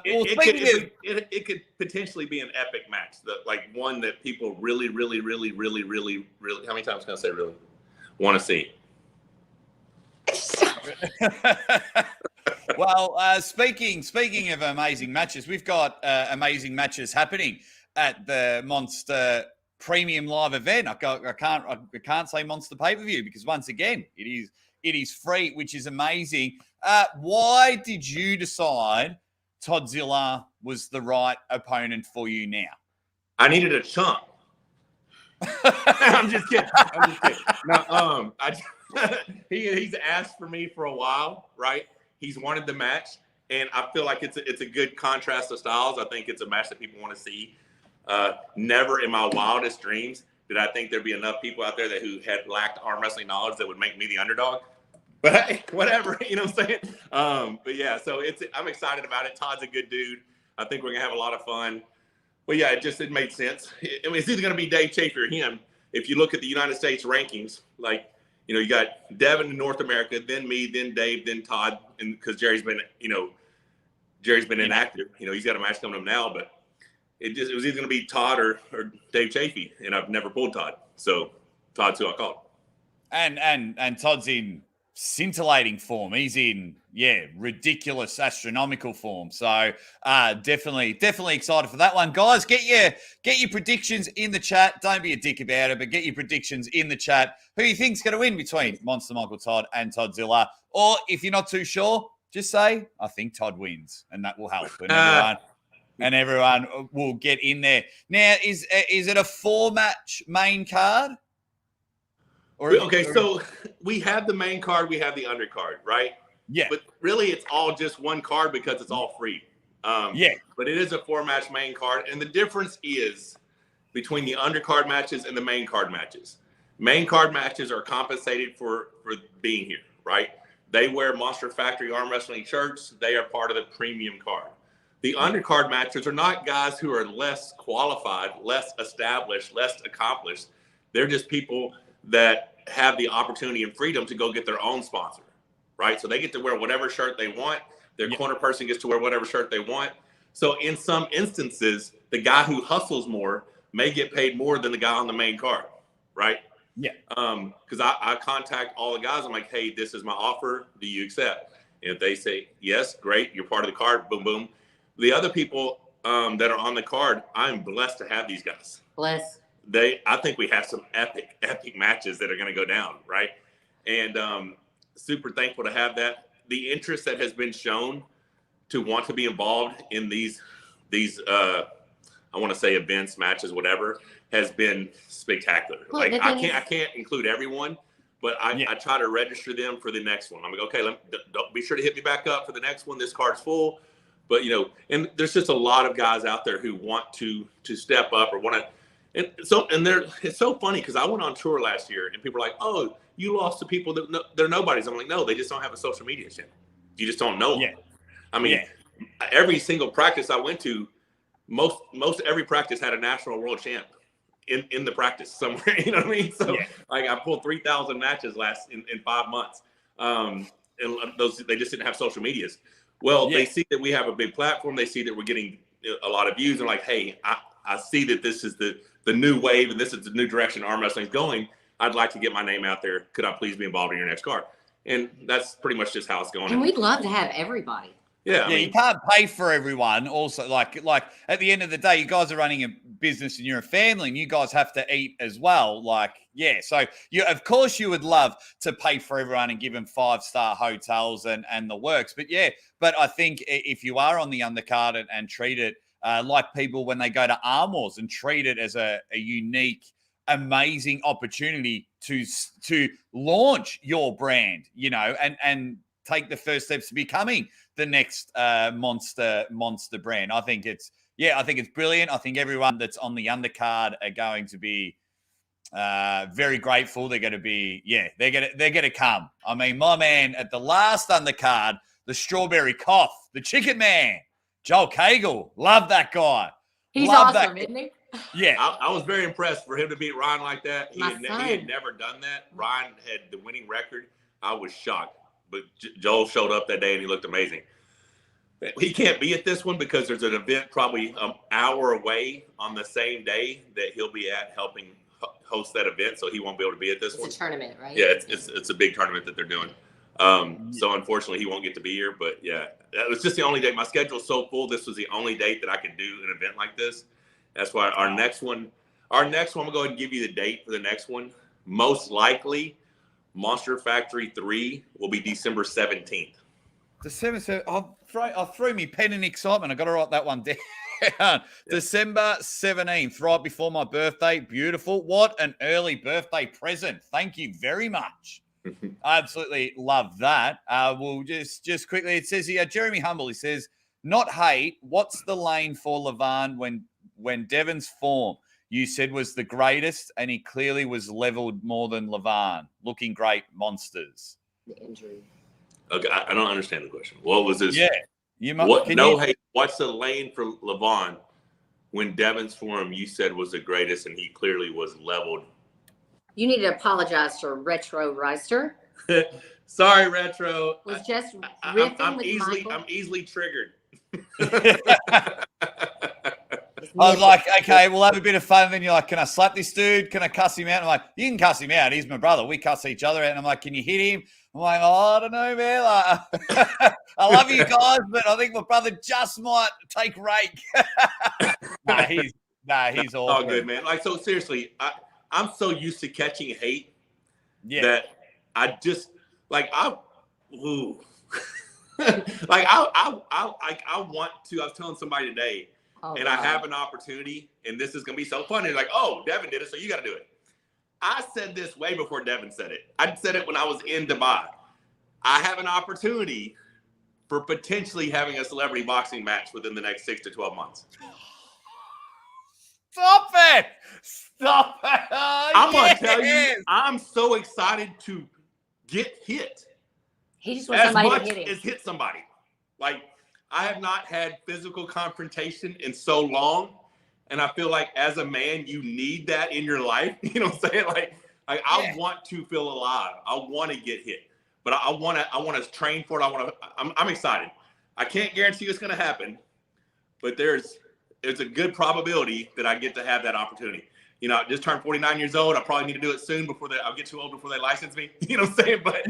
It could potentially be an epic match, like one that people really, how many times can I say really, want to see? Well, speaking of amazing matches, we've got amazing matches happening at the Monster Premium Live event. I can't say Monster Pay-Per-View because once again, it is free, which is amazing. Why did you decide Toddzilla was the right opponent for you now? I needed a chump. I'm just kidding. No, he's asked for me for a while, right? He's wanted the match, and I feel like it's a good contrast of styles. I think it's a match that people want to see. Never in my wildest dreams did I think there'd be enough people out there who had lacked arm wrestling knowledge that would make me the underdog. But hey, whatever, you know what I'm saying? But yeah, so I'm excited about it. Todd's a good dude. I think we're gonna have a lot of fun. But yeah, it made sense. I mean, it's either gonna be Dave Chaffee or him. If you look at the United States rankings, like, you got Devin in North America, then me, then Dave, then Todd, and because Jerry's been inactive. He's got a match coming up now, but it was either going to be Todd or Dave Chaffee, and I've never pulled Todd. So Todd's who I called. And Todd's in scintillating form. He's in, ridiculous astronomical form. So definitely excited for that one. Guys, get your predictions in the chat. Don't be a dick about it, but get your predictions in the chat. Who you think's going to win between Monster Michael Todd and Toddzilla? Or if you're not too sure, just say, I think Todd wins, and that will help. And everyone will get in there. Now, is it a 4-match main card? So we have the main card, we have the undercard, right? Yeah. But really, it's all just one card because it's all free. But it is a 4-match main card, and the difference is between the undercard matches and the main card matches. Main card matches are compensated for being here, right? They wear Monster Factory arm wrestling shirts. They are part of the premium card. The undercard matches are not guys who are less qualified, less established, less accomplished. They're just people that have the opportunity and freedom to go get their own sponsor, right? So they get to wear whatever shirt they want. Their corner person gets to wear whatever shirt they want. So in some instances, the guy who hustles more may get paid more than the guy on the main card, right? Yeah. Because I contact all the guys. I'm like, hey, this is my offer. Do you accept? And if they say, yes, great, you're part of the card, boom, boom. The other people that are on the card, I'm blessed to have these guys. Bless. I think we have some epic matches that are going to go down, right? and super thankful to have that. The interest that has been shown to want to be involved in these I want to say events, matches, whatever, has been spectacular. Well, like I can't include everyone, but I try to register them for the next one. I'm like, okay, don't be sure to hit me back up for the next one. This card's full. But, you know, and there's just a lot of guys out there who want to step up or want to. And so, it's so funny because I went on tour last year and people are like, oh, you lost to people that they're nobodies. I'm like, no, they just don't have a social media channel. You just don't know them. I mean, every single practice I went to, most every practice had a national world champ in the practice somewhere. You know what I mean? So like I pulled 3,000 matches in 5 months. And those, they just didn't have social medias. Well, they see that we have a big platform. They see that we're getting a lot of views. And like, hey, I see that this is the new wave and this is the new direction arm wrestling is going. I'd like to get my name out there. Could I please be involved in your next card? And that's pretty much just how it's going. And we'd love to have everybody. Yeah, I mean, you can't pay for everyone. Also, like at the end of the day, you guys are running a business and you're a family, and you guys have to eat as well. Like, so of course you would love to pay for everyone and give them 5-star hotels and the works. But I think if you are on the undercard and treat it like people when they go to Arm Wars and treat it as a unique, amazing opportunity to launch your brand, you know, and take the first steps to becoming the next monster brand. I think it's brilliant. I think everyone that's on the undercard are going to be very grateful. They're going to be, they're going to come. I mean, my man at the last undercard, the Strawberry Cough, the Chicken Man, Joel Cagle, love that guy. He's awesome, isn't he? Yeah, I was very impressed for him to beat Ryan like that. He had never done that. Ryan had the winning record. I was shocked. But Joel showed up that day and he looked amazing. He can't be at this one because there's an event probably an hour away on the same day that he'll be at helping host that event, so he won't be able to be at this one. It's a tournament, right? Yeah, it's a big tournament that they're doing. So unfortunately, he won't get to be here. But that was just the only day. My schedule's so full. This was the only date that I could do an event like this. That's why our next one, I'm going to go ahead and give you the date for the next one. Most likely, Monster Factory 3 will be December 17th. December 17th. I'll throw me pen in excitement. I got to write that one down. December 17th, right before my birthday. Beautiful. What an early birthday present. Thank you very much. I absolutely love that. We'll just quickly, it says here, Jeremy Humble, he says, not hate, what's the lane for Levan when Devon's form you said was the greatest, and he clearly was leveled more than Levan. Looking great, monsters. The injury. Okay, I don't understand the question. What was this? Yeah. Hey, what's the lane for Levan when Devon's form you said was the greatest, and he clearly was leveled? You need to apologize to Retro Reister. Sorry, Retro. Was just riffing with Michael. I'm easily triggered. I was like, okay, we'll have a bit of fun. And then you're like, can I slap this dude? Can I cuss him out? I'm like, you can cuss him out. He's my brother. We cuss each other out. And I'm like, can you hit him? I'm like, oh, I don't know, man. Like, I love you guys, but I think my brother just might take rake. He's all oh, good, man. Like, so seriously, I'm so used to catching hate that I just like I want to. I was telling somebody today. I have an opportunity, and this is going to be so funny. Like, oh, Devin did it, so you got to do it. I said this way before Devin said it. I said it when I was in Dubai. I have an opportunity for potentially having a celebrity boxing match within the next 6 to 12 months. Stop it! Stop it! Oh, I'm going to tell you, I'm so excited to get hit. He just wants somebody to hit him. As hit somebody. Like, I have not had physical confrontation in so long, and I feel like as a man, you need that in your life. You know what I'm saying? Like I want to feel alive. I want to get hit, but I want to train for it. I'm excited. I can't guarantee it's going to happen, but there's a good probability that I get to have that opportunity. You know, I just turned 49 years old. I probably need to do it soon before I'll get too old before they license me. You know what I'm saying? But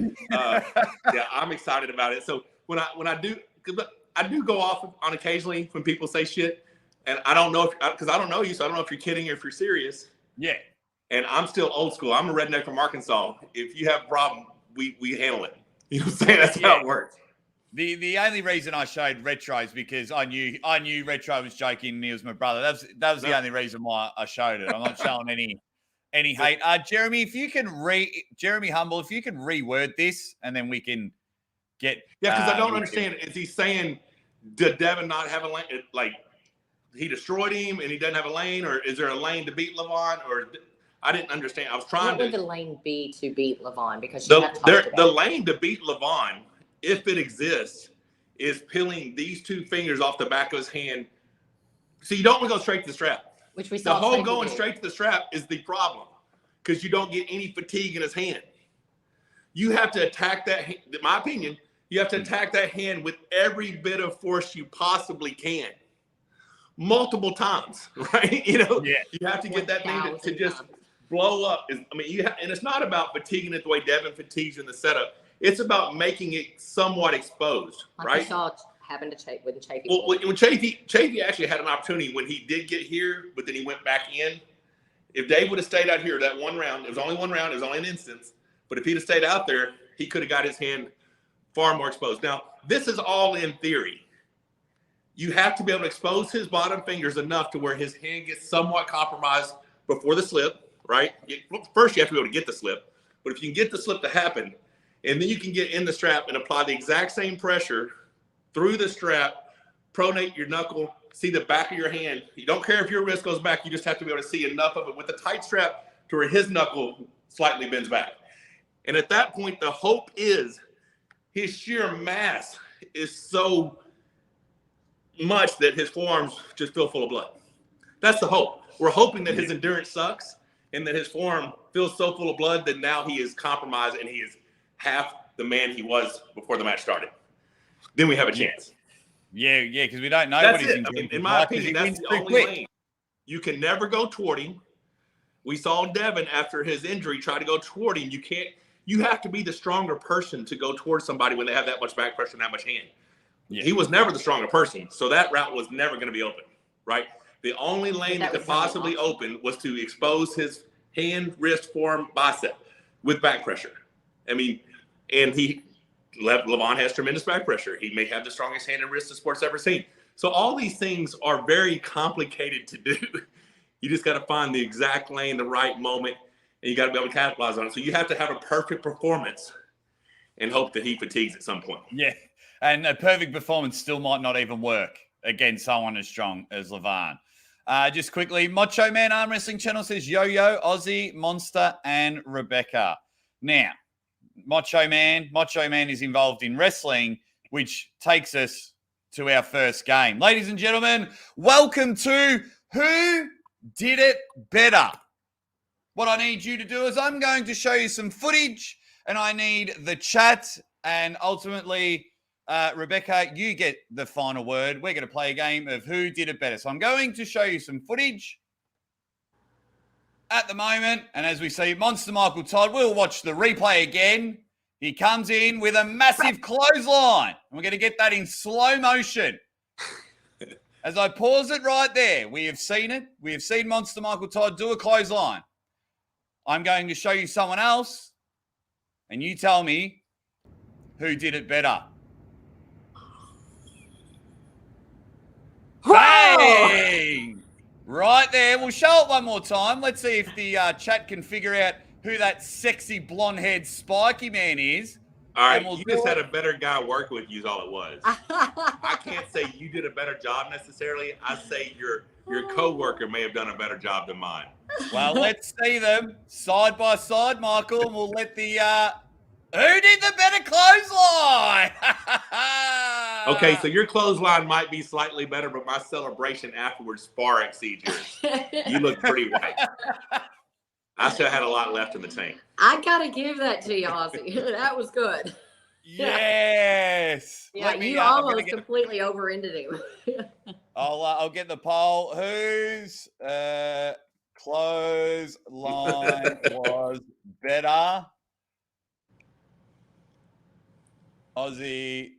I'm excited about it. So when I do go off on occasionally when people say shit, and I don't know because I don't know you, so I don't know if you're kidding or if you're serious. Yeah. And I'm still old school. I'm a redneck from Arkansas. If you have a problem, we handle it. You know what I'm saying? That's how it works. The only reason I showed retro is because I knew retro was joking and he was my brother. That was the only reason why I showed it. I'm not showing any hate. Jeremy, if you can Jeremy Humble, if you can reword this and then we can get because I don't understand. Is he saying did Devin not have a lane? Like he destroyed him and he doesn't have a lane, or is there a lane to beat Levon? Or I didn't understand. I was trying What would the lane be to beat Levon? Because the lane to beat Levon, if it exists, is peeling these two fingers off the back of his hand. So you don't want to go straight to the strap. Which we saw. The whole going straight to the strap is the problem because you don't get any fatigue in his hand. You have to attack that. In my opinion, you have to attack that hand with every bit of force you possibly can, multiple times, right? You have to get that thing to just blow up. And it's not about fatiguing it the way Devin fatigues in the setup. It's about making it somewhat exposed, right? I saw happened to Chafee with the Chafee. Well, when Chafee actually had an opportunity when he did get here, but then he went back in. If Dave would have stayed out here that one round, it was only one round, it was only an instance. But if he'd have stayed out there, he could have got his hand far more exposed. Now, this is all in theory. You have to be able to expose his bottom fingers enough to where his hand gets somewhat compromised before the slip, right? First, you have to be able to get the slip. But if you can get the slip to happen, and then you can get in the strap and apply the exact same pressure through the strap, pronate your knuckle, see the back of your hand. You don't care if your wrist goes back. You just have to be able to see enough of it with the tight strap to where his knuckle slightly bends back. And at that point, the hope is his sheer mass is so much that his forearms just feel full of blood. That's the hope. We're hoping that his endurance sucks and that his forearm feels so full of blood that now he is compromised and he is half the man he was before the match started. Then we have a chance. Yeah, because we don't know that's what he's it. In my opinion, that's the only lane. You can never go toward him. We saw Devin after his injury try to go toward him. You have to be the stronger person to go towards somebody when they have that much back pressure and that much hand. Yeah. He was never the stronger person, so that route was never going to be open, right? The only lane that could possibly open was to expose his hand, wrist, forearm, bicep with back pressure. And Levon has tremendous back pressure. He may have the strongest hand and wrist the sport's ever seen. So all these things are very complicated to do. You just got to find the exact lane, the right moment, and you got to be able to capitalize on it. So you have to have a perfect performance and hope that he fatigues at some point. Yeah, and a perfect performance still might not even work against someone as strong as Levon. Just quickly, Macho Man Arm Wrestling Channel says Yo-Yo, Aussie, Monster, and Rebecca. Now, Macho Man is involved in wrestling, which takes us to our first game. Ladies and gentlemen, welcome to Who Did It Better? What I need you to do is I'm going to show you some footage, and I need the chat, and ultimately, Rebecca, you get the final word. We're going to play a game of Who Did It Better. So I'm going to show you some footage at the moment, and as we see, Monster Michael Todd, we'll watch the replay again. He comes in with a massive clothesline. We're going to get that in slow motion. As I pause it right there, we have seen it. We have seen Monster Michael Todd do a clothesline. I'm going to show you someone else, and you tell me who did it better. Bang! Right there. We'll show it one more time. Let's see if the chat can figure out who that sexy blonde-haired spiky man is. All right, you just had a better guy working with you is all it was. I can't say you did a better job necessarily. I say your co-worker may have done a better job than mine. Well, let's see them side by side, Michael, and we'll let the who did the better clothesline? Okay, so your clothesline might be slightly better, but my celebration afterwards far exceeds yours. You look pretty white. I still had a lot left in the tank. I gotta give that to you, Ozzy. That was good. Yes. Yeah, you almost completely over-ended him. I'll get the poll. Whose clothesline was better? Aussie,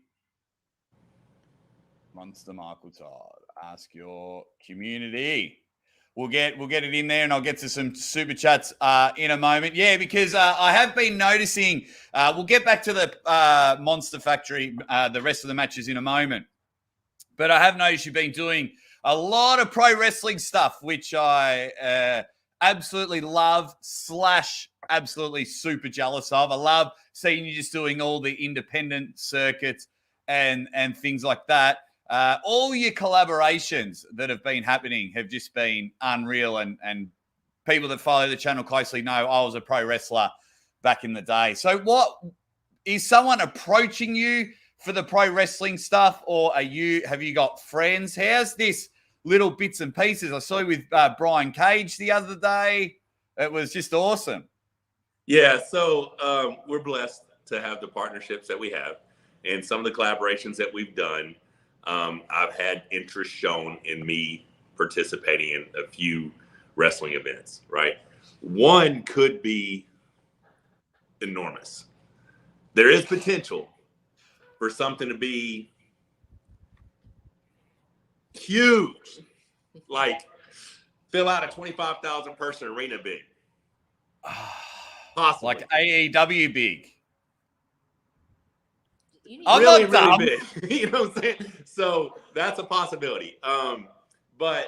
Monster Michael Todd. Ask your community. we'll get it in there, and I'll get to some super chats in a moment. Yeah, because I have been noticing. We'll get back to the Monster Factory, the rest of the matches in a moment. But I have noticed you've been doing a lot of pro wrestling stuff, which I absolutely love / absolutely super jealous of. I love seeing you just doing all the independent circuits and things like that. All your collaborations that have been happening have just been unreal, and people that follow the channel closely know I was a pro wrestler back in the day. So what is someone approaching you for the pro wrestling stuff, or have you got friends? How's this little bits and pieces? I saw you with Brian Cage the other day. It was just awesome. Yeah, so we're blessed to have the partnerships that we have, and some of the collaborations that we've done. I've had interest shown in me participating in a few wrestling events, right? One could be enormous. There is potential for something to be huge, like fill out a 25,000 person arena big. Possibly. Like AEW big. I'm really, really big. You know what I'm saying? So that's a possibility. But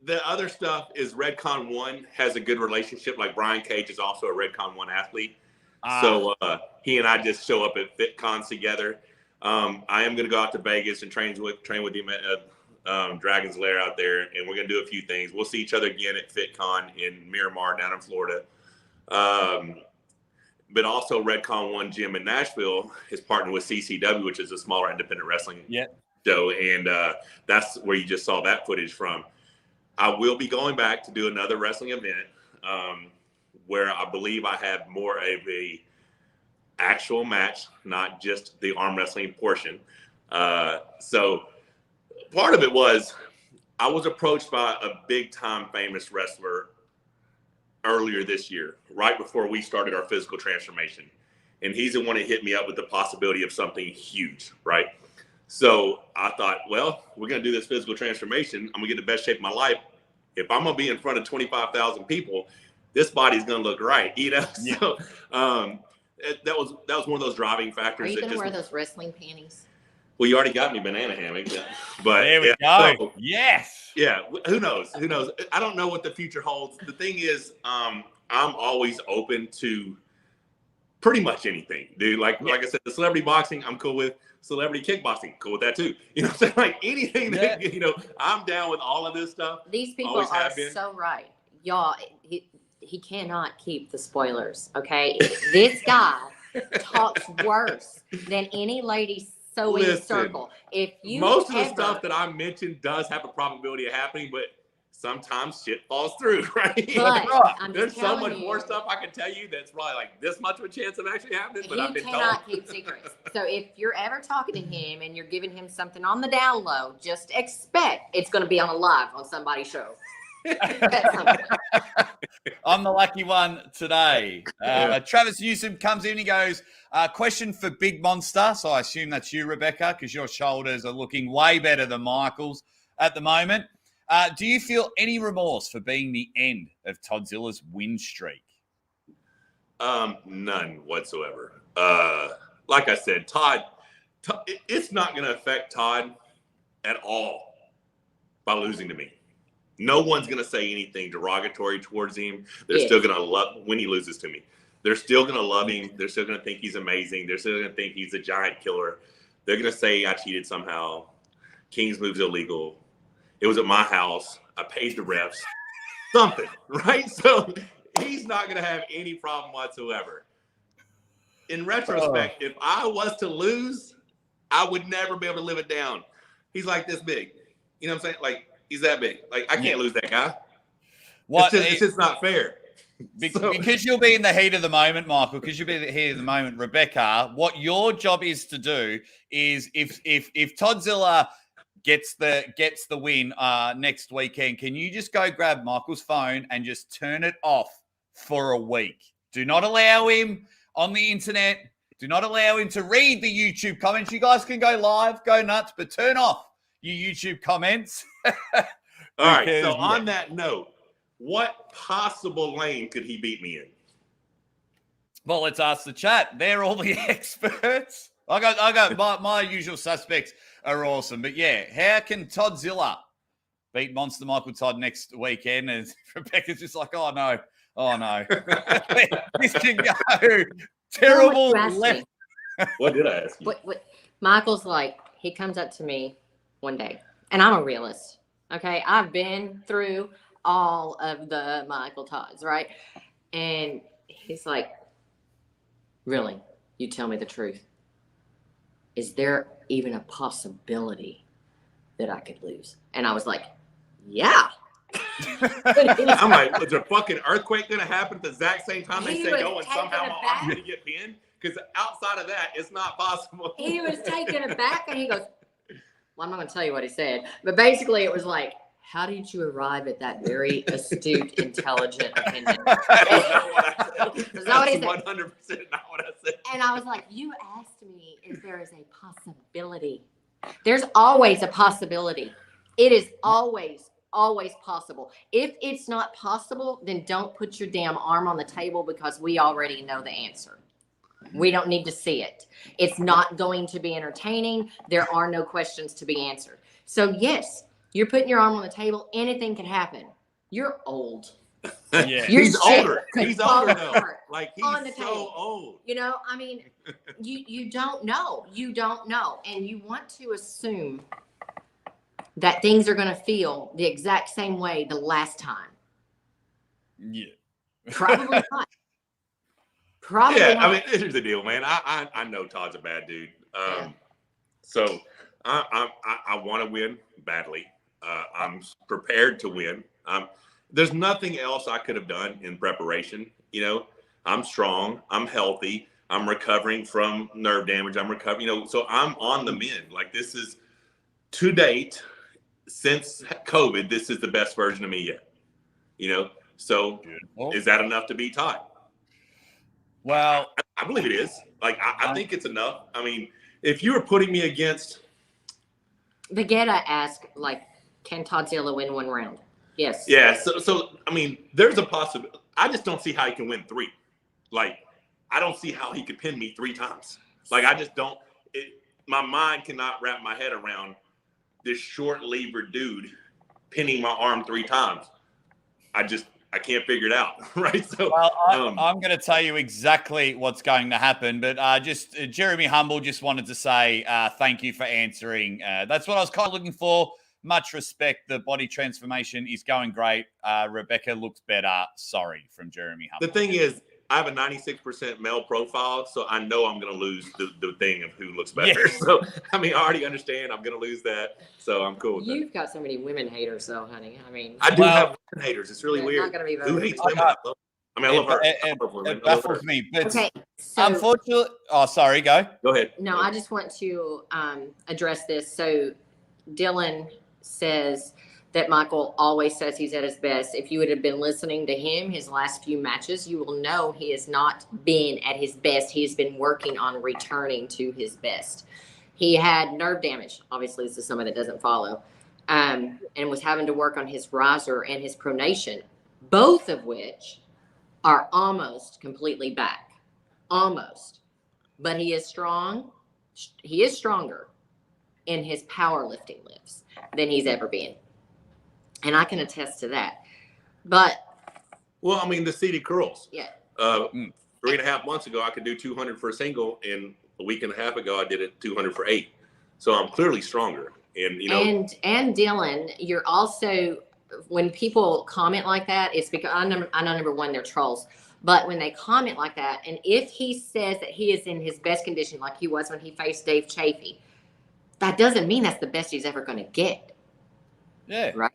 the other stuff is Redcon 1 has a good relationship. Like Brian Cage is also a Redcon 1 athlete. So he and I just show up at FitCons together. I am going to go out to Vegas and train with him at Dragon's Lair out there, and we're going to do a few things. We'll see each other again at FitCon in Miramar down in Florida. But also Redcon 1 Gym in Nashville is partnered with CCW, which is a smaller independent wrestling show. And that's where you just saw that footage from. I will be going back to do another wrestling event where I believe I have more of a actual match, not just the arm wrestling portion. So part of it was I was approached by a big time famous wrestler earlier this year, right before we started our physical transformation. And he's the one that hit me up with the possibility of something huge, right? So I thought, well, we're going to do this physical transformation. I'm going to get the best shape of my life. If I'm going to be in front of 25,000 people, this body's going to look right, you know? Yeah. So that was one of those driving factors. Are you going to wear those wrestling panties? Well, you already got me banana hammock. But there we go. So, yes. Yeah. Who knows? I don't know what the future holds. The thing is, I'm always open to pretty much anything, dude. Like I said, the celebrity boxing, I'm cool with. Celebrity kickboxing, cool with that too. You know what I'm saying? Like anything that, I'm down with all of this stuff. These people are so right. Y'all, he cannot keep the spoilers, okay? This guy talks worse than any lady sewing circle. If you most of the stuff that I mentioned does have a probability of happening, but sometimes shit falls through, right? But there's so much more stuff I can tell you that's probably like this much of a chance of actually happening, but I've been told. He cannot keep secrets. So if you're ever talking to him and you're giving him something on the down low, just expect it's going to be on a live on somebody's show. I'm the lucky one today. Travis Newsom comes in and he goes, question for Big Monster. So I assume that's you, Rebecca, because your shoulders are looking way better than Michael's at the moment. Do you feel any remorse for being the end of Toddzilla's win streak? None whatsoever. Like I said, Todd, it's not going to affect Todd at all by losing to me. No one's going to say anything derogatory towards him. They're still going to love when he loses to me. They're still going to love him. They're still going to think he's amazing. They're still going to think he's a giant killer. They're going to say I cheated somehow. King's move's illegal. It was at my house. I paid the refs. Something, right? So he's not going to have any problem whatsoever. In retrospect, if I was to lose, I would never be able to live it down. He's like this big. You know what I'm saying? Like, he's that big. Like, I can't lose that guy. It's just not fair. Because you'll be in the heat of the moment, Michael, because you'll be in the heat of the moment, Rebecca, what your job is to do is if Toddzilla gets the win next weekend, can you just go grab Michael's phone and just turn it off for a week? Do not allow him on the internet. Do not allow him to read the YouTube comments. You guys can go live, go nuts, but turn off your YouTube comments. All right. So on that note, what possible lane could he beat me in? Well, let's ask the chat. They're all the experts. I got my usual suspects are awesome. But yeah, how can Toddzilla beat Monster Michael Todd next weekend? And Rebecca's just like, oh no. This can go terrible left. What did I ask you? What Michael's like, he comes up to me one day, and I'm a realist. Okay. I've been through all of the Michael Todds, right? And he's like, really? You tell me the truth. Is there even a possibility that I could lose? And I was like, yeah. I'm like, is a fucking earthquake going to happen at the exact same time they say go and somehow my arm's going to get pinned? Because outside of that, it's not possible. He was taken aback and he goes, well, I'm not going to tell you what he said, but basically it was like, how did you arrive at that very astute, intelligent opinion? That's not what I said. That's not what he said. 100% not what I said. And I was like, you asked me if there is a possibility. There's always a possibility. It is always possible. If it's not possible, then don't put your damn arm on the table because we already know the answer. We don't need to see it. It's not going to be entertaining. There are no questions to be answered. So yes, you're putting your arm on the table. Anything can happen. You're old. Yeah. He's older. He's older though. Like he's so old. You know, I mean, you don't know. You don't know. And you want to assume that things are going to feel the exact same way the last time. Yeah. Probably not. Probably yeah, not. I mean, here's the deal, man. I know Todd's a bad dude. So I want to win badly. I'm prepared to win. There's nothing else I could have done in preparation. You know, I'm strong. I'm healthy. I'm recovering from nerve damage. I'm recovering, you know, so I'm on the mend. Like this is to date, since COVID, this is the best version of me yet. You know, so is that enough to beat Todd? Well, I believe it is. Like, I think it's enough. I mean, if you were putting me against. Vegeta asked, like, can Toddzilla win one round? Yes. Yeah. So I mean, there's a possibility. I just don't see how he can win 3. Like, I don't see how he could pin me 3 times. Like, I just don't. My mind cannot wrap my head around this short lever dude pinning my arm 3 times. I can't figure it out, right? So, well, I'm going to tell you exactly what's going to happen, but Jeremy Humble just wanted to say thank you for answering. That's what I was kind of looking for. Much respect. The body transformation is going great. Rebecca looks better. Sorry, from Jeremy Humble. The thing is, I have a 96% male profile, so I know I'm going to lose the thing of who looks better. Yeah. So, I mean, I already understand I'm going to lose that, so I'm cool with that. You've got so many women haters, though, honey. I mean, I do have women haters. It's really weird. Not gonna be who hates women? I love her. It baffles me. But okay, so, unfortunately, sorry, go ahead. No, I just want to address this. So, Dylan says that Michael always says he's at his best. If you would have been listening to him, his last few matches, you will know he has not been at his best. He has been working on returning to his best. He had nerve damage. Obviously, this is somebody that doesn't follow. And was having to work on his riser and his pronation, both of which are almost completely back. Almost. But he is strong. He is stronger in his powerlifting lifts than he's ever been. And I can attest to that. But well, I mean, the seated curls. Yeah. 3.5 months ago, I could do 200 for a single, and a week and a half ago, I did it 200 for 8. So I'm clearly stronger. And you know, and Dylan, you're also, when people comment like that, it's because I know number one, they're trolls. But when they comment like that, and if he says that he is in his best condition, like he was when he faced Dave Chafee, that doesn't mean that's the best he's ever going to get. Yeah. Right.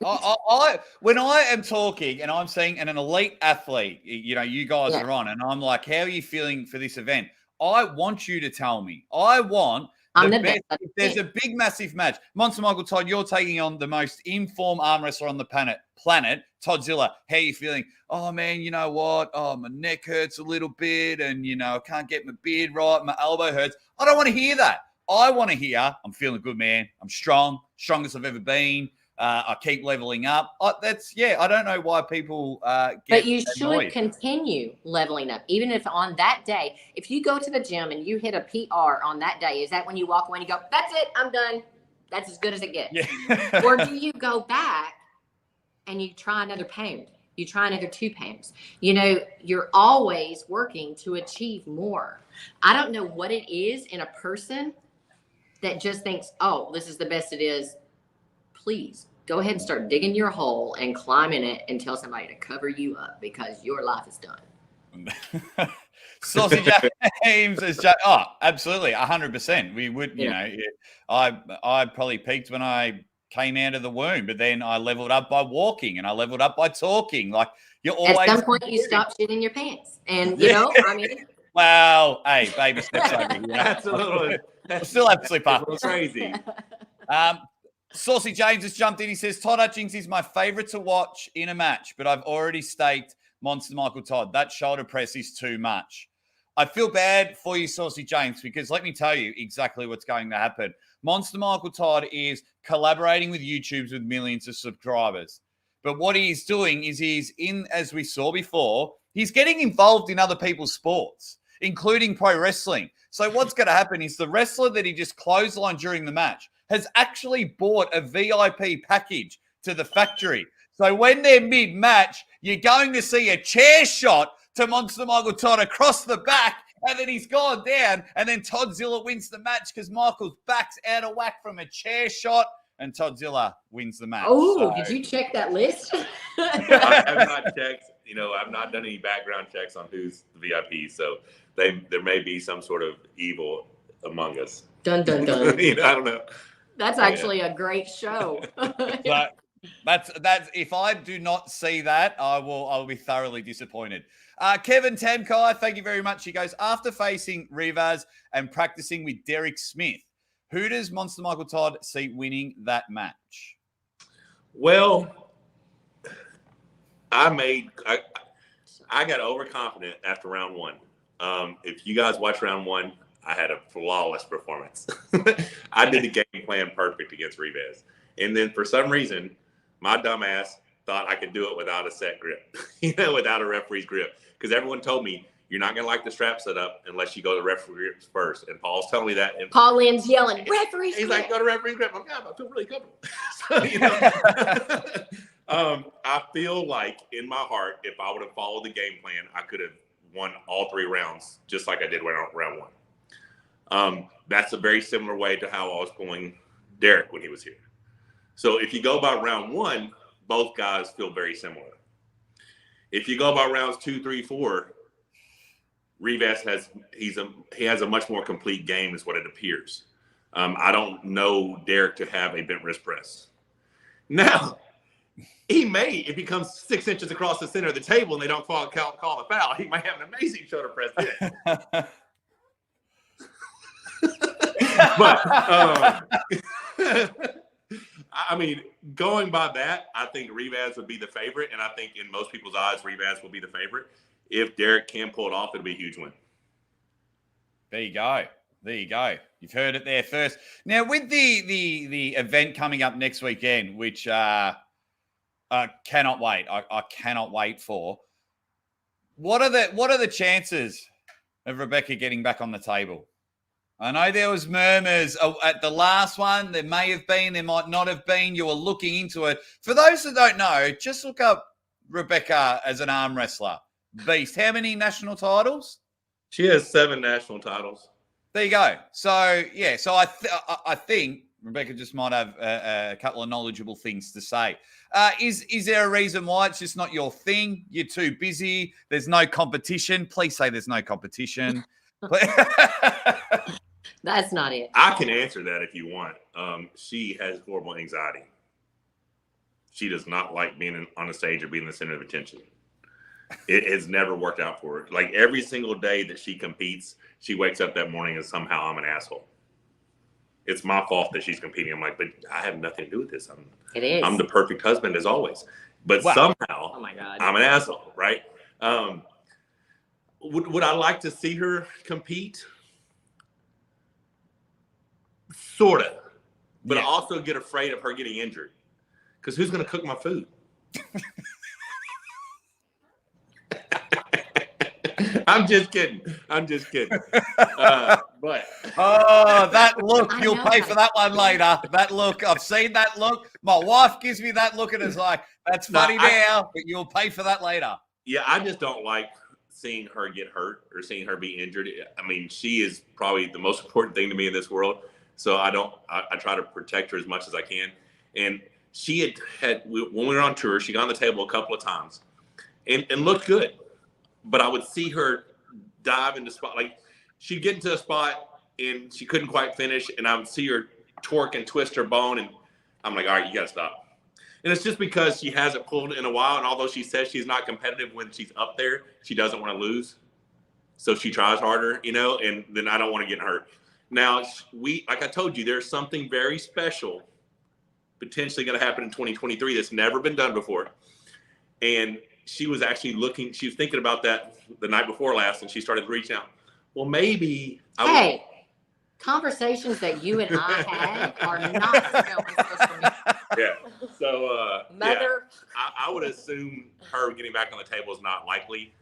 When I am talking and I'm seeing an elite athlete, you know, you guys are on, and I'm like, how are you feeling for this event? I want you to tell me. I'm the best. If there's a big, massive match, Monster Michael Todd, you're taking on the most informed arm wrestler on the planet, Toddzilla. How are you feeling? Oh, man, you know what? Oh, my neck hurts a little bit, and, you know, I can't get my beard right. My elbow hurts. I don't want to hear that. I want to hear, I'm feeling good, man. I'm strong, strongest I've ever been. I keep leveling up. I don't know why people get But you annoyed. should continue leveling up, even if on that day, if you go to the gym and you hit a PR on that day, is that when you walk away and you go, that's it, I'm done. That's as good as it gets. Yeah. Or do you go back and you try another pound? You try another 2 pounds. You're always working to achieve more. I don't know what it is in a person that just thinks, oh, this is the best it is. Please go ahead and start digging your hole and climb in it and tell somebody to cover you up because your life is done. Saucy James is absolutely 100%. We would, I probably peaked when I came out of the womb, but then I leveled up by walking and I leveled up by talking. Like you're always at some point you stop shitting your pants, and well, hey, baby steps over here. That's a little. Still have to slip up. Crazy. Saucy James has jumped in. He says, Todd Hutchings is my favorite to watch in a match, but I've already staked Monster Michael Todd. That shoulder press is too much. I feel bad for you, Saucy James, because let me tell you exactly what's going to happen. Monster Michael Todd is collaborating with YouTubers with millions of subscribers. But what he's doing is as we saw before, he's getting involved in other people's sports, including pro wrestling. So what's going to happen is the wrestler that he just clotheslined during the match has actually bought a VIP package to the factory. So when they're mid-match, you're going to see a chair shot to Monster Michael Todd across the back, and then he's gone down, and then Toddzilla wins the match because Michael's back's out of whack from a chair shot, and Toddzilla wins the match. Oh, did you check that list? I have not checked. I've not done any background checks on who's the VIP, so there may be some sort of evil among us. Dun, dun, dun. I don't know. That's actually a great show. But that's if I do not see that, I'll be thoroughly disappointed. Kevin Tamkai, thank you very much. He goes, after facing Rivas and practicing with Derek Smith, who does Monster Michael Todd see winning that match? Well, I got overconfident after round one. If you guys watch round one, I had a flawless performance. I did the game plan perfect against Rivas. And then for some reason, my dumb ass thought I could do it without a set grip, without a referee's grip. Because everyone told me, you're not going to like the strap set up unless you go to referee grips first. And Paul's telling me that. And Paul Lynn's yelling, referee's grip. He's like, go to referee's grip. I'm like, I feel really comfortable. So, I feel like in my heart, if I would have followed the game plan, I could have won all 3 rounds, just like I did round one. That's a very similar way to how I was pulling Derek when he was here. So if you go by round one, both guys feel very similar. If you go by rounds 2, 3, 4, Rivas has a much more complete game is what it appears. I don't know Derek to have a bent wrist press. Now, he may, if he comes 6 inches across the center of the table and they don't call the foul, he might have an amazing shoulder press then. But I mean, going by that, I think Rivas would be the favorite, and I think in most people's eyes, Rivas will be the favorite. If Derek can pull it off, it'll be a huge win. There you go. You've heard it there first. Now, with the event coming up next weekend, which I cannot wait. I cannot wait for. What are the chances of Rebecca getting back on the table? I know there was murmurs at the last one. There may have been, there might not have been. You were looking into it. For those that don't know, just look up Rebecca as an arm wrestler. Beast. How many national titles? She has 7 national titles. There you go. So, yeah. So I think Rebecca just might have a couple of knowledgeable things to say. Is there a reason why it's just not your thing? You're too busy. There's no competition. Please say there's no competition. That's not it. I can answer that if you want. She has horrible anxiety. She does not like being on the stage or being the center of attention. It has never worked out for her. Like every single day that she competes, she wakes up that morning and somehow I'm an asshole. It's my fault that she's competing. I'm like, but I have nothing to do with this. I'm the perfect husband as always. But somehow, oh my God, I'm an asshole, right? Would I like to see her compete? Sort of. But I also get afraid of her getting injured. Because who's going to cook my food? I'm just kidding. But oh, that look, you'll pay for that one later. That look, I've seen that look. My wife gives me that look and is like, that's funny now, but you'll pay for that later. Yeah, I just don't like seeing her get hurt or seeing her be injured. I mean, she is probably the most important thing to me in this world. So I try to protect her as much as I can. And she had when we were on tour, she got on the table a couple of times and looked good. But I would see her dive into spot. Like, she'd get into a spot and she couldn't quite finish. And I would see her torque and twist her bone. And I'm like, all right, you got to stop. And it's just because she hasn't pulled in a while. And although she says she's not competitive when she's up there, she doesn't want to lose. So she tries harder, you know, and then I don't want to get hurt. Now, like I told you, there's something very special potentially going to happen in 2023 that's never been done before. And she was actually she was thinking about that the night before last, and she started reaching out. Well, maybe. Conversations that you and I had are not social media. Yeah. So, Mother. Yeah, I would assume her getting back on the table is not likely.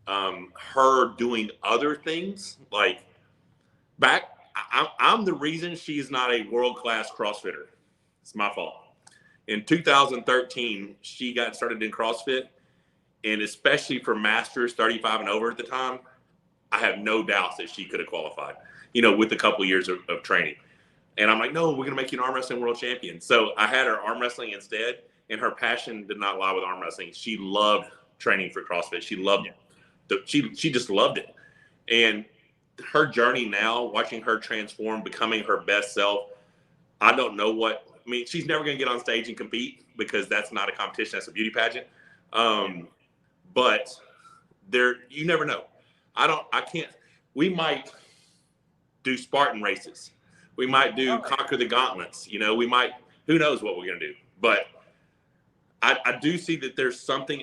Her doing other things like I'm the reason she's not a world-class CrossFitter. It's my fault. In 2013, she got started in CrossFit. And especially for masters 35 and over at the time, I have no doubts that she could have qualified, you know, with a couple of years of training. And I'm like, no, we're going to make you an arm wrestling world champion. So I had her arm wrestling instead, and her passion did not lie with arm wrestling. She loved training for CrossFit. She loved it. She just loved it. And her journey now, watching her transform, becoming her best self, I don't know she's never going to get on stage and compete because that's not a competition. That's a beauty pageant. But you never know. We might do Spartan races. We might do Conquer the Gauntlets. You know, who knows what we're going to do. But I do see that there's something.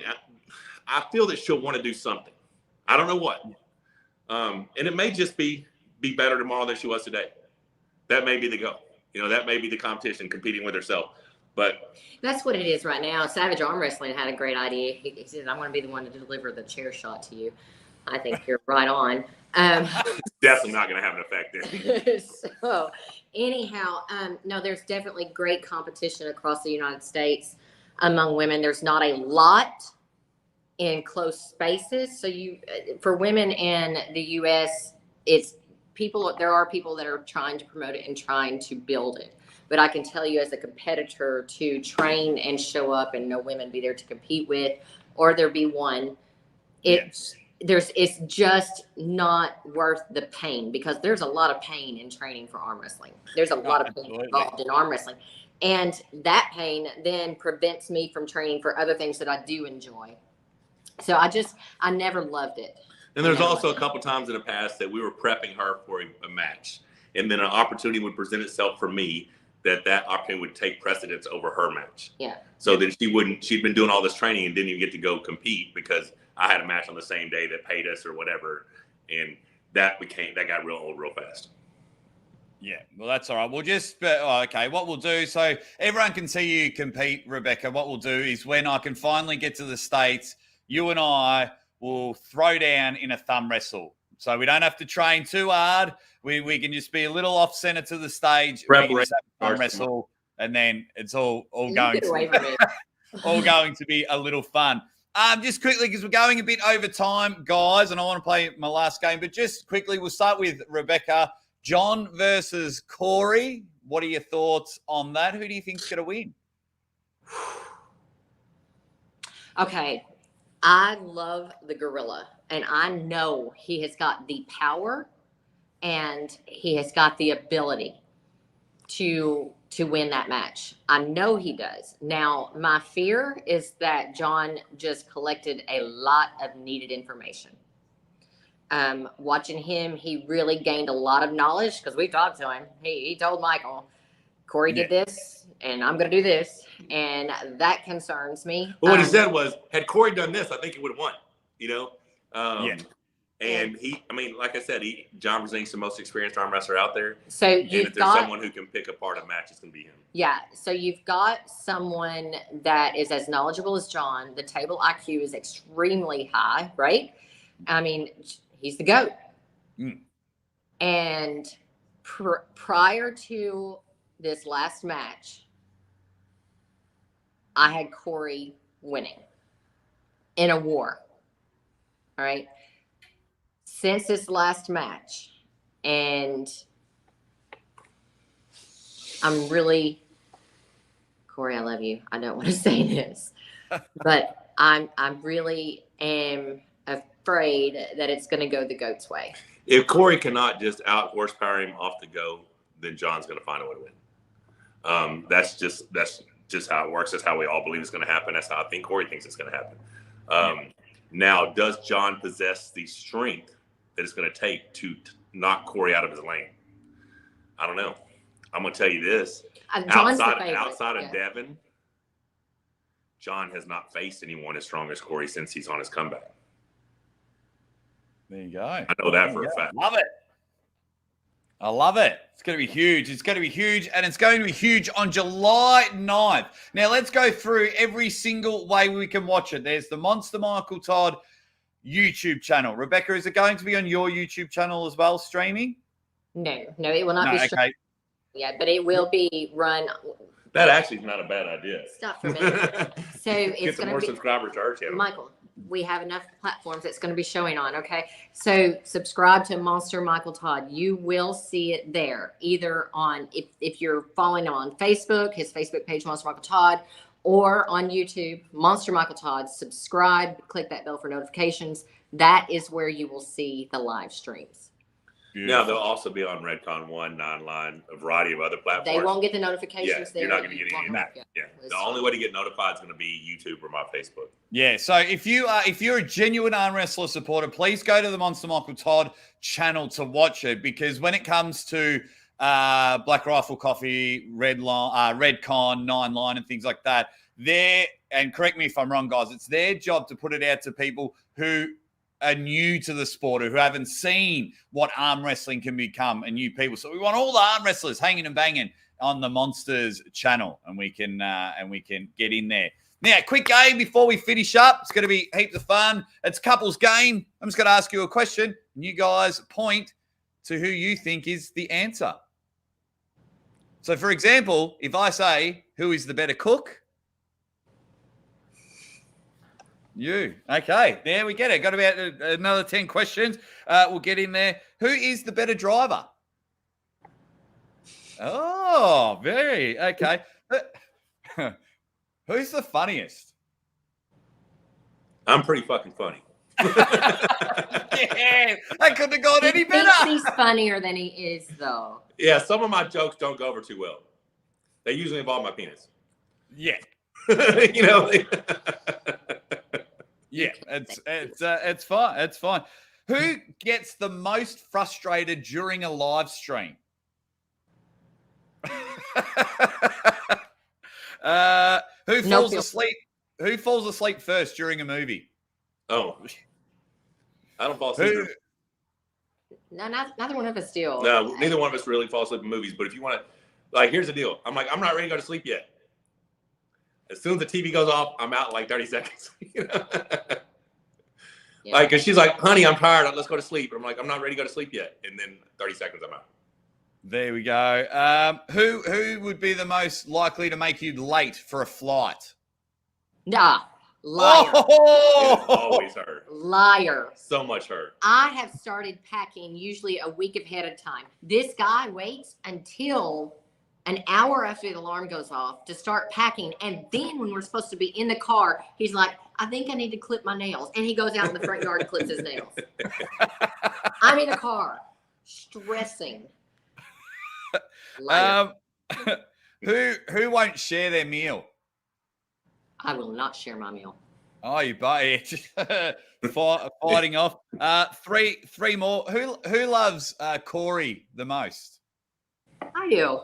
I feel that she'll want to do something. I don't know what. And it may just be better tomorrow than she was today. That may be the goal. You know, that may be the competition, competing with herself. But that's what it is right now. Savage Arm Wrestling had a great idea. He said, I'm going to be the one to deliver the chair shot to you. I think you're right on. Definitely not going to have an effect there. So anyhow, no, there's definitely great competition across the United States among women. There's not a lot in close spaces. So for women in the U.S., there are people that are trying to promote it and trying to build it. But I can tell you as a competitor to train and show up and no women be there to compete with, or there be one, it's just not worth the pain because there's a lot of pain in training for arm wrestling. There's a lot of pain involved in arm wrestling. And that pain then prevents me from training for other things that I do enjoy. So I never loved it. And there's also a couple times in the past that we were prepping her for a match. And then an opportunity would present itself for me that opportunity would take precedence over her match. Yeah. So then she'd been doing all this training and didn't even get to go compete because I had a match on the same day that paid us or whatever. And that got real old real fast. Yeah, well, that's all right. We'll just, okay, what we'll do, so everyone can see you compete, Rebecca. What we'll do is when I can finally get to the States, you and I will throw down in a thumb wrestle. So we don't have to train too hard. We can just be a little off center to the stage. We can just have a thumb wrestle, and then it's all going to be a little fun. Just quickly, because we're going a bit over time, guys, and I want to play my last game, but just quickly, we'll start with Rebecca. John versus Corey. What are your thoughts on that? Who do you think's going to win? Okay. I love the gorilla, and I know he has got the power and he has got the ability to win that match. I know he does. Now, my fear is that John just collected a lot of needed information. Watching him, he really gained a lot of knowledge because we talked to him. He told Michael, Corey did this, and I'm going to do this, and that concerns me. Well, what he said was, had Corey done this, I think he would have won. You know, And like I said, John Brzezinski's the most experienced arm wrestler out there. So and if there's someone who can pick apart a match, it's going to be him. Yeah. So you've got someone that is as knowledgeable as John. The table IQ is extremely high, right? I mean, he's the GOAT. Mm. And prior to this last match, I had Corey winning in a war. All right. Since this last match, and I'm really, Corey, I love you. I don't want to say this, but I'm really am afraid that it's going to go the GOAT's way. If Corey cannot just out horsepower him off the go, then John's going to find a way to win. That's just how it works. That's how we all believe it's going to happen. That's how I think Corey thinks it's going to happen. Now, does John possess the strength that it's going to take to knock Corey out of his lane? I don't know. I'm going to tell you this. Outside of Devin, John has not faced anyone as strong as Corey since he's on his comeback. There you go. I know that for a fact. Love it. I love it. It's going to be huge. It's going to be huge, and it's going to be huge on July 9th. Now, let's go through every single way we can watch it. There's the Monster Michael Todd YouTube channel. Rebecca, is it going to be on your YouTube channel as well, streaming? No, it will not be. Okay. Yeah, but it will be run. That actually is not a bad idea. Stop for a minute. So it's get some more subscribers to our channel. Michael, we have enough platforms it's going to be showing on. Okay, so subscribe to Monster Michael Todd. You will see it there, either on if you're following him on Facebook, his Facebook page, Monster Michael Todd, or on YouTube, Monster Michael Todd. Subscribe, click that bell for notifications. That is where you will see the live streams. Beautiful. Now, they'll also be on Redcon 1, 9line, a variety of other platforms. They won't get the notifications there. You're not going to get any of that. Yeah. The only way to get notified is going to be YouTube or my Facebook. Yeah. So if you're a genuine arm wrestler supporter, please go to the Monster Michael Todd channel to watch it, because when it comes to Black Rifle Coffee, Redcon, 9line, and things like that, and correct me if I'm wrong, guys, it's their job to put it out to people who are new to the sport, or who haven't seen what arm wrestling can become, and new people. So we want all the arm wrestlers hanging and banging on the Monsters channel, and we can get in there. Now, quick game before we finish up. It's going to be heaps of fun. It's couples game. I'm just going to ask you a question, and you guys point to who you think is the answer. So, for example, if I say, who is the better cook? You. Okay, there we get it. Got about another 10 questions. We'll get in there. Who is the better driver? Oh, very. Okay. Who's the funniest? I'm pretty fucking funny. Yeah, I couldn't have gone any better. He's funnier than he is, though. Yeah, some of my jokes don't go over too well. They usually involve my penis. Yeah. You know. Yeah, it's fine. It's fine. Who gets the most frustrated during a live stream? Who falls asleep? Who falls asleep first during a movie? Oh, I don't fall asleep. No, neither one of us do. No, neither one of us really fall asleep in movies. But if you want to, like, here's the deal. I'm not ready to go to sleep yet. As soon as the TV goes off, I'm out in like 30 seconds. You know? Yeah. Like, and she's like, honey, I'm tired. Let's go to sleep. And I'm like, I'm not ready to go to sleep yet. And then 30 seconds, I'm out. There we go. Who would be the most likely to make you late for a flight? Nah, liar. Oh! It's always her. Liar. So much her. I have started packing usually a week ahead of time. This guy waits until an hour after the alarm goes off to start packing. And then when we're supposed to be in the car, he's like, I think I need to clip my nails. And he goes out in the front yard and clips his nails. I'm in the car, stressing. Who won't share their meal? I will not share my meal. Oh, you buy it. Fighting off. Three more. Who loves Corey the most? I do.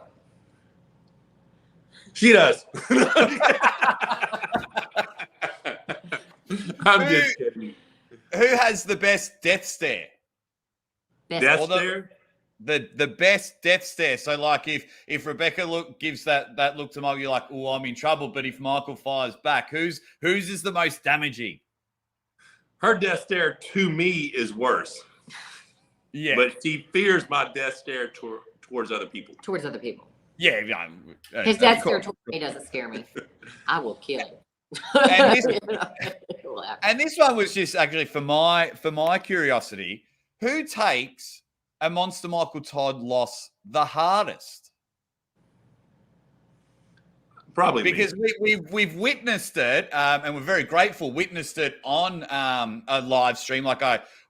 She does. I'm just kidding. who has the best death stare? Death stare? The best death stare. So like if Rebecca gives that look to Michael, you're like, oh, I'm in trouble. But if Michael fires back, whose is the most damaging? Her death stare to me is worse. Yeah. But she fears my death stare towards other people. Towards other people. Yeah. His death stare towards me doesn't scare me. I will kill. And this one was just actually for my curiosity. Who takes a Monster Michael Todd loss the hardest? Probably because we've witnessed it, and we're very grateful. Witnessed it on a live stream, like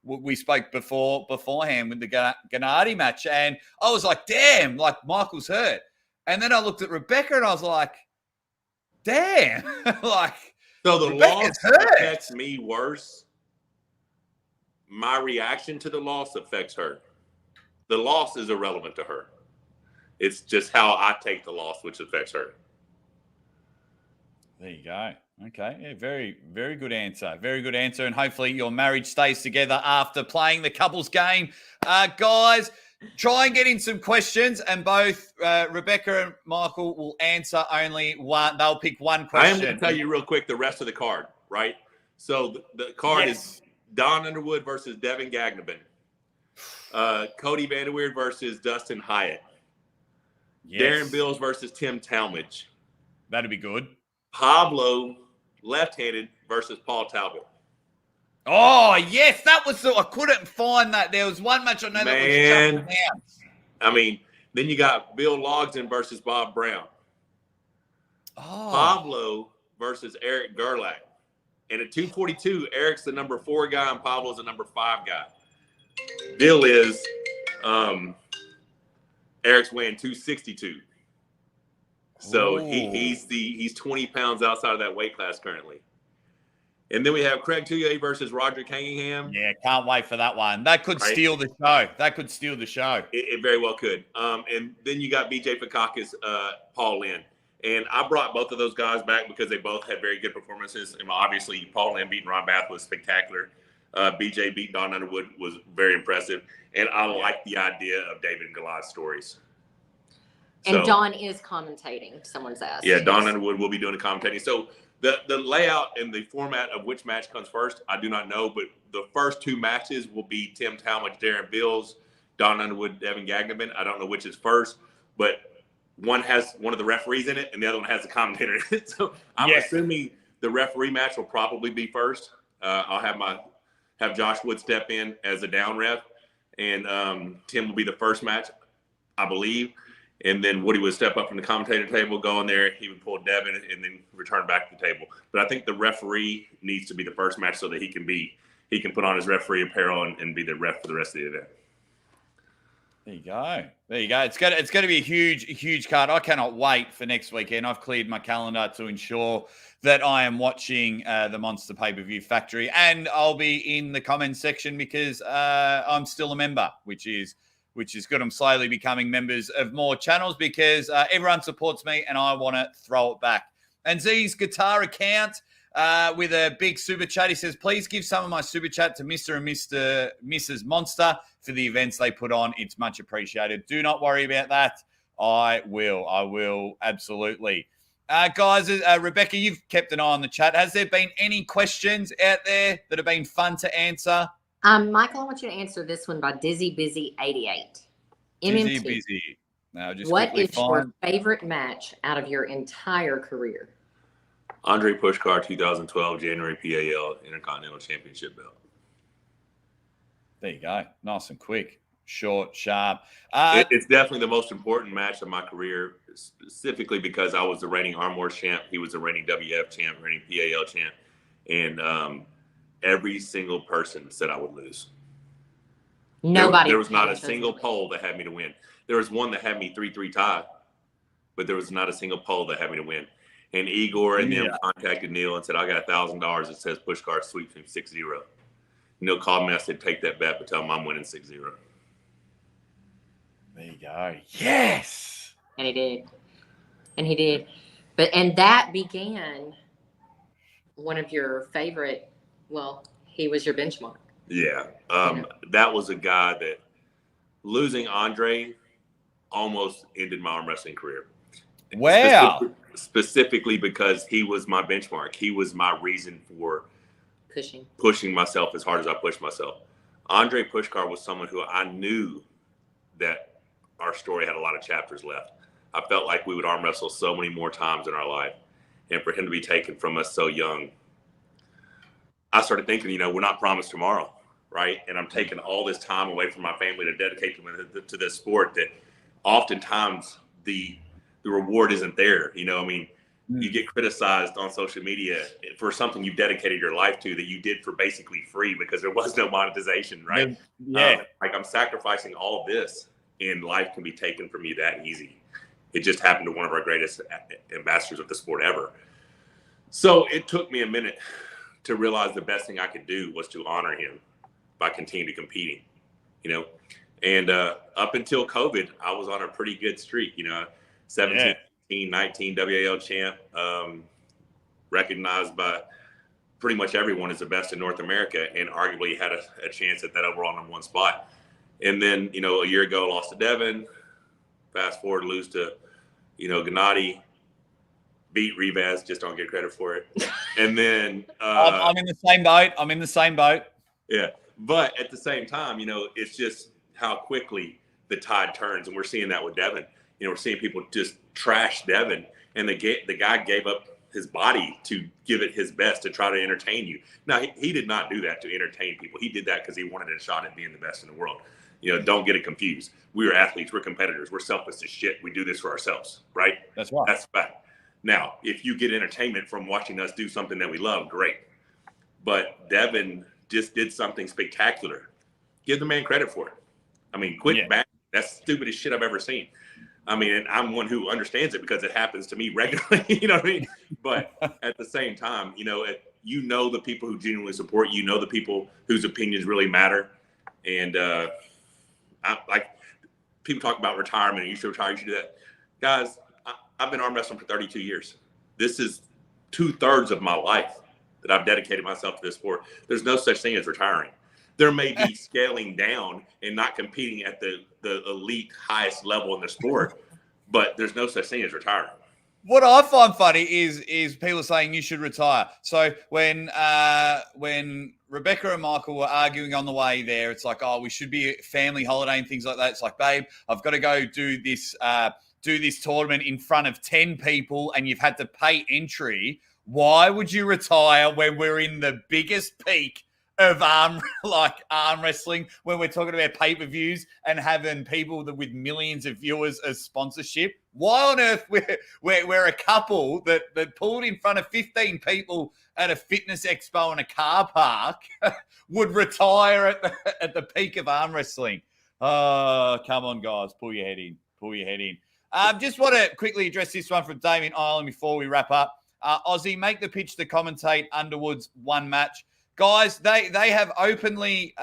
we spoke beforehand with the Gennady match, and I was like, "Damn!" Like Michael's hurt, and then I looked at Rebecca and I was like, "Damn!" Like so the Rebecca's loss affects me worse. My reaction to the loss affects her. The loss is irrelevant to her. It's just how I take the loss, which affects her. There you go. Okay. Yeah, very, very good answer. Very good answer. And hopefully your marriage stays together after playing the couples game. Guys, try and get in some questions, and both Rebecca and Michael will answer only one. They'll pick one question. I am going to tell you real quick the rest of the card, right? So the card is Don Underwood versus Devin Gagnaban. Cody Vanderweerd versus Dustin Hyatt. Yes. Darren Bills versus Tim Talmadge. That'd be good. Pablo left-handed versus Paul Talbot. Oh, yes. That was I couldn't find that. There was one match I know that was jumping out. I mean, then you got Bill Logsdon versus Bob Brown. Oh. Pablo versus Eric Gerlach. And at 242, Eric's the number 4 guy and Pablo's the number 5 guy. Deal is Eric's weighing 262. So he's 20 pounds outside of that weight class currently. And then we have Craig Touye versus Roger Cunningham. Yeah, can't wait for that one. That could steal the show. That could steal the show. It very well could. And then you got BJ Fakakis, Paul Lynn. And I brought both of those guys back because they both had very good performances. And obviously, Paul Lynn beating Ron Bath was spectacular. BJ beating Don Underwood was very impressive. And I like the idea of David and Goliath stories. And Don is commentating, someone's asked. Yeah, Don Underwood will be doing the commentating. So the layout and the format of which match comes first, I do not know. But the first 2 matches will be Tim Talmadge, Darren Bills, Don Underwood, Devin Gagnaban. I don't know which is first, but one has one of the referees in it and the other one has the commentator in it. So I'm assuming the referee match will probably be first. I'll have Josh Wood step in as a down ref, and Tim will be the first match, I believe. And then Woody would step up from the commentator table, go in there, he would pull Devin, and then return back to the table. But I think the referee needs to be the first match so that he can put on his referee apparel and be the ref for the rest of the event. There you go. There you go. It's going to be a huge card. I cannot wait for next weekend. I've cleared my calendar to ensure that I am watching the Monster Pay-Per-View Factory, and I'll be in the comments section because I'm still a member, which is good. I'm slowly becoming members of more channels because everyone supports me and I want to throw it back. And Z's guitar account with a big super chat. He says, please give some of my super chat to Mr. and Mrs. Monster for the events they put on. It's much appreciated. Do not worry about that. I will absolutely. Guys, Rebecca, you've kept an eye on the chat. Has there been any questions out there that have been fun to answer? Michael, I want you to answer this one by Dizzy Busy 88. Dizzy Busy. Now, what is your favorite match out of your entire career? Andre Pushkar 2012 January PAL Intercontinental Championship belt. There you go. Nice and quick. Short, sharp. It's definitely the most important match of my career, specifically because I was the reigning Remorse champ. He was the reigning WF champ, reigning PAL champ. And every single person said I would lose. Nobody. There was not a single poll that had me to win. There was one that had me 3-3 tie, but there was not a single poll that had me to win. And Igor and them contacted Neil and said, I got $1,000 that says Pushkar sweeps him 6-0. Neil called me. I said, take that bet, but tell him I'm winning 6-0. There you go. Yes. And he did. And that began one of your favorite, well, He was your benchmark. Yeah. That was a guy that losing Andre almost ended my arm wrestling career. Wow. Specifically because he was my benchmark. He was my reason for pushing myself as hard as I pushed myself. Andre Pushkar was someone who I knew that our story had a lot of chapters left. I felt like we would arm wrestle so many more times in our life. And for him to be taken from us so young, I started thinking, we're not promised tomorrow, right? And I'm taking all this time away from my family to dedicate to this sport that oftentimes the reward isn't there. You get criticized on social media for something you dedicated your life to that you did for basically free because there was no monetization, right? Yeah. I'm sacrificing all of this and life can be taken from you that easy. It just happened to one of our greatest ambassadors of the sport ever. So it took me a minute to realize the best thing I could do was to honor him by continuing competing, and up until COVID, I was on a pretty good streak, 17, 19 WAL champ, recognized by pretty much everyone as the best in North America, and arguably had a chance at that overall number one spot. And then, a year ago, lost to Devin. Fast forward, lose to, Gennady. Beat Rebaz, just don't get credit for it. And then I'm in the same boat. Yeah, but at the same time, it's just how quickly the tide turns, and we're seeing that with Devin. We're seeing people just trash Devin, and the guy gave up his body to give it his best to try to entertain you. Now, he did not do that to entertain people. He did that because he wanted a shot at being the best in the world. Don't get it confused. We are athletes. We're competitors. We're selfless as shit. We do this for ourselves, right? That's right. That's fact. Now, if you get entertainment from watching us do something that we love, great. But Devin just did something spectacular. Give the man credit for it. Quit bang. That's the stupidest shit I've ever seen. And I'm one who understands it because it happens to me regularly. You know what I mean? But at the same time, the people who genuinely support you, the people whose opinions really matter. And people talk about retirement. You should retire. You should do that. Guys, I've been arm wrestling for 32 years. This is 2/3 of my life that I've dedicated myself to this sport. There's no such thing as retiring. There may be scaling down and not competing at the elite highest level in the sport, but there's no such thing as retiring. What I find funny is people saying you should retire. So when Rebecca and Michael were arguing on the way there, it's like, we should be a family holiday and things like that. It's like, babe, I've got to go do this tournament in front of 10 people and you've had to pay entry. Why would you retire when we're in the biggest peak of arm wrestling, when we're talking about pay-per-views and having people with millions of viewers as sponsorship? Why on earth we're a couple that pulled in front of 15 people at a fitness expo in a car park would retire at the peak of arm wrestling? Oh, come on, guys. Pull your head in. Just want to quickly address this one from Damien Ireland before we wrap up. Aussie, make the pitch to commentate Underwood's one match. Guys, they have openly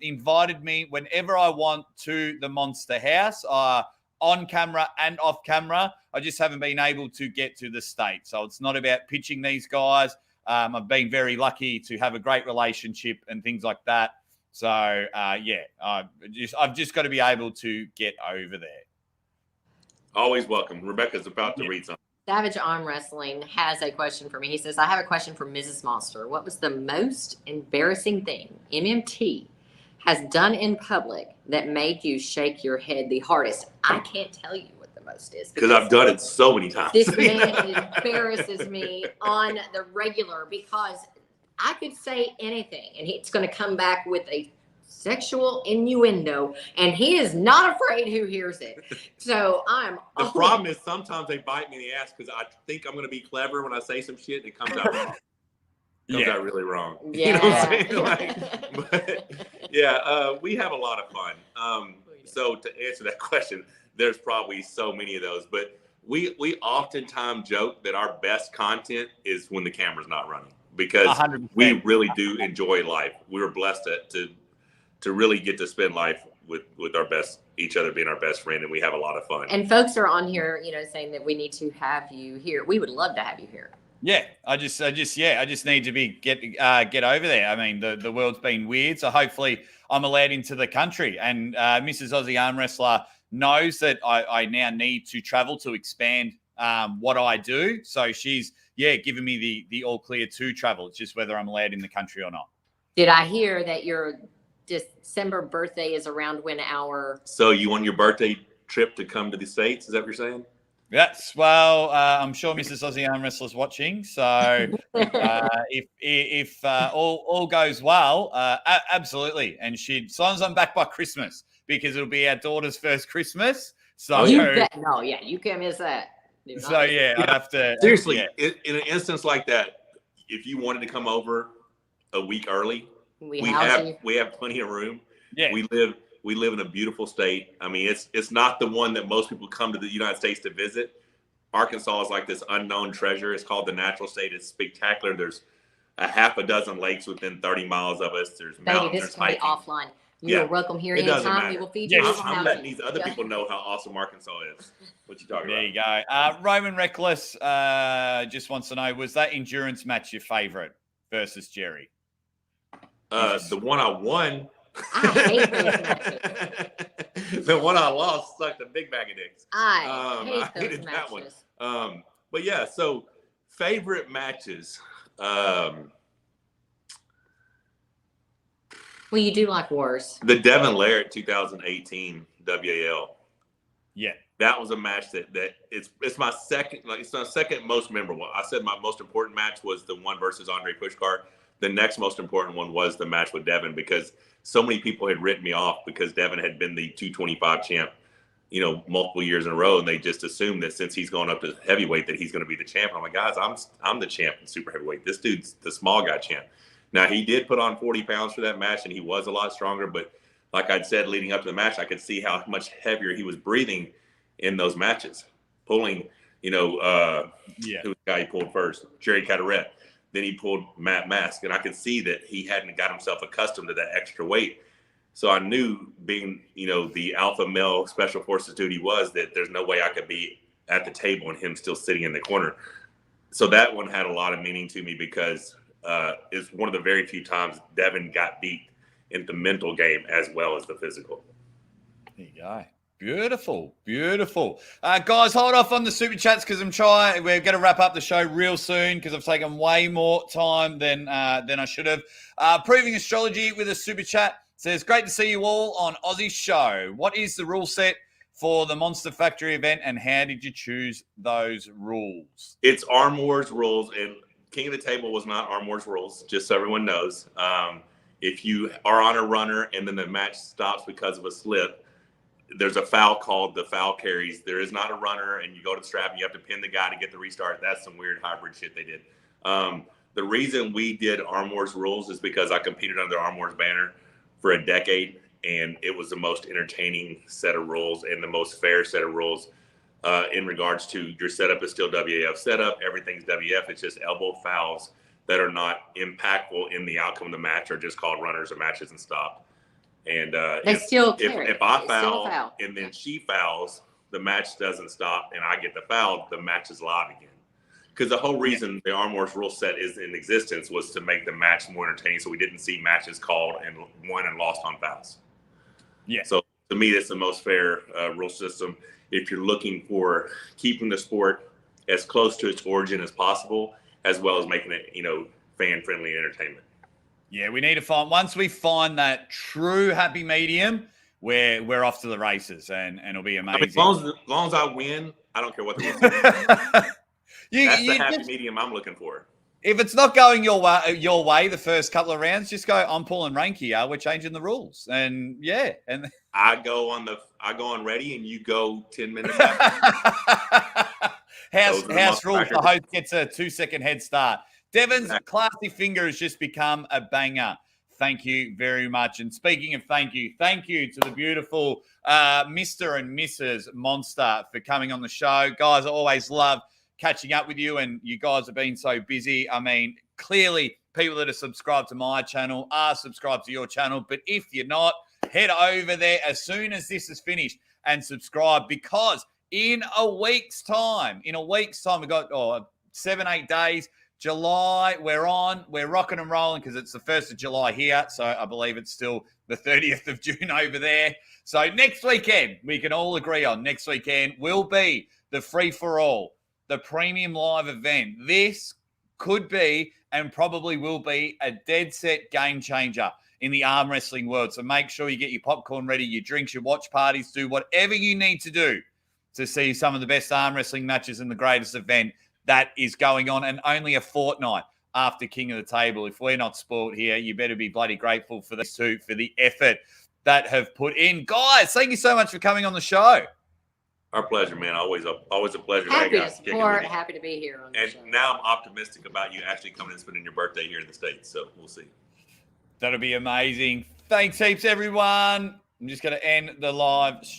invited me whenever I want to the Monster House, on camera and off camera. I just haven't been able to get to the state. So it's not about pitching these guys. I've been very lucky to have a great relationship and things like that. So, I've just got to be able to get over there. Always welcome. Rebecca's about to read something. Savage Arm Wrestling has a question for me. He says, I have a question for Mrs. Monster. What was the most embarrassing thing MMT has done in public that made you shake your head the hardest? I can't tell you what the most is. Because I've done it so many times. This man embarrasses me on the regular because I could say anything and it's going to come back with a sexual innuendo, and he is not afraid who hears it. So the problem is sometimes they bite me in the ass because I think I'm going to be clever when I say some shit and it comes out wrong. Comes out really wrong. Yeah. You know what I'm saying? We have a lot of fun. So to answer that question, there's probably so many of those, but we oftentimes joke that our best content is when the camera's not running because 100%. We really do enjoy life. We were blessed to really get to spend life with each other being our best friend, and we have a lot of fun. And folks are on here, saying that we need to have you here. We would love to have you here. Yeah, I just need to get over there. I mean, the world's been weird, so hopefully I'm allowed into the country. And Mrs. Aussie Arm Wrestler knows that I now need to travel to expand what I do. So she's giving me the all clear to travel. It's just whether I'm allowed in the country or not. Did I hear that your December birthday is around when our? So you want your birthday trip to come to the States? Is that what you're saying? Yes, well, I'm sure Mrs. Aussie Arm Wrestler's watching. So if all goes well, absolutely. And as long as I'm back by Christmas, because it'll be our daughter's first Christmas. So you can't miss that. I'd have to seriously. In an instance like that, if you wanted to come over a week early, we have plenty of room. Yeah, we live in a beautiful state. I mean, it's not the one that most people come to the United States to visit. Arkansas is like this unknown treasure. It's called the natural state. It's spectacular. There's a half a dozen lakes within 30 miles of us. There's mountains. This can be offline. You're welcome here anytime. We will feed you. I'm letting these other people know how awesome Arkansas is. What you talking about? There you go. Roman Reckless just wants to know, was that endurance match your favorite versus Jerry? The one I won. I hate those matches. The one I lost sucked a big bag of dicks. I hated those that matches. one. But yeah, so favorite matches. Well, you do like wars. The Devin Laird 2018 WAL. Yeah. That was a match that it's my second most memorable. I said my most important match was the one versus Andre Pushkar. The next most important one was the match with Devin, because so many people had written me off because Devin had been the 225 champ, multiple years in a row. And they just assumed that since he's gone up to heavyweight that he's going to be the champ. I'm like, guys, I'm the champ in super heavyweight. This dude's the small guy champ. Now, he did put on 40 pounds for that match, and he was a lot stronger. But like I'd said, leading up to the match, I could see how much heavier he was breathing in those matches, pulling, who was the guy he pulled first? Jerry Cataret. Then he pulled Matt Mask, and I could see that he hadn't got himself accustomed to that extra weight. So I knew, being, the alpha male special forces dude he was, that there's no way I could be at the table and him still sitting in the corner. So that one had a lot of meaning to me because it's one of the very few times Devin got beat in the mental game as well as the physical. There you go. Beautiful, beautiful. Guys, hold off on the super chats because we're going to wrap up the show real soon because I've taken way more time than I should have. Proving Astrology with a super chat says, great to see you all on Aussie Show. What is the rule set for the Monster Factory event and how did you choose those rules? It's Arm Wars rules, and King of the Table was not Arm Wars rules, just so everyone knows. If you are on a runner and then the match stops because of a slip, there's a foul called the foul carries. There is not a runner, and you go to the strap and you have to pin the guy to get the restart. That's some weird hybrid shit they did. The reason we did Arm Wars rules is because I competed under the Arm Wars banner for a decade, and it was the most entertaining set of rules and the most fair set of rules in regards to your setup is still WAF setup. Everything's WF. It's just elbow fouls that are not impactful in the outcome of the match are just called runners or matches and stop. And if I foul and then she fouls, the match doesn't stop and I get the foul, the match is live again. Because the whole reason the Arm Wars rule set is in existence was to make the match more entertaining, so we didn't see matches called and won and lost on fouls. Yeah. So to me, that's the most fair rule system. If you're looking for keeping the sport as close to its origin as possible, as well as making it, fan-friendly entertainment. Yeah, we need to once we find that true happy medium, we're off to the races and it'll be amazing. I mean, as long as I win, I don't care what the rules are. That's the happy medium I'm looking for. If it's not going your way the first couple of rounds, just go, I'm pulling rank here. We're changing the rules. And I go on ready and you go 10 minutes after. House rules, the host gets a 2-second head start. Devin's classy finger has just become a banger. Thank you very much. And speaking of thank you to the beautiful Mr. and Mrs. Monster for coming on the show. Guys, I always love catching up with you, and you guys have been so busy. I mean, clearly people that are subscribed to my channel are subscribed to your channel, but if you're not, head over there as soon as this is finished and subscribe, because in a week's time, we got 7-8 days. July, we're rocking and rolling because it's the 1st of July here. So I believe it's still the 30th of June over there. So next weekend, we can all agree on next weekend will be the free-for-all, the premium live event. This could be and probably will be a dead set game changer in the arm wrestling world. So make sure you get your popcorn ready, your drinks, your watch parties, do whatever you need to do to see some of the best arm wrestling matches in the greatest event that is going on, and only a fortnight after King of the Table. If we're not spoiled here, you better be bloody grateful for these two, for the effort that have put in. Guys, thank you so much for coming on the show. Our pleasure, man. Always a pleasure. Happy to support, happy to be here on the show. And now I'm optimistic about you actually coming and spending your birthday here in the States, so we'll see. That'll be amazing. Thanks heaps, everyone. I'm just going to end the live stream.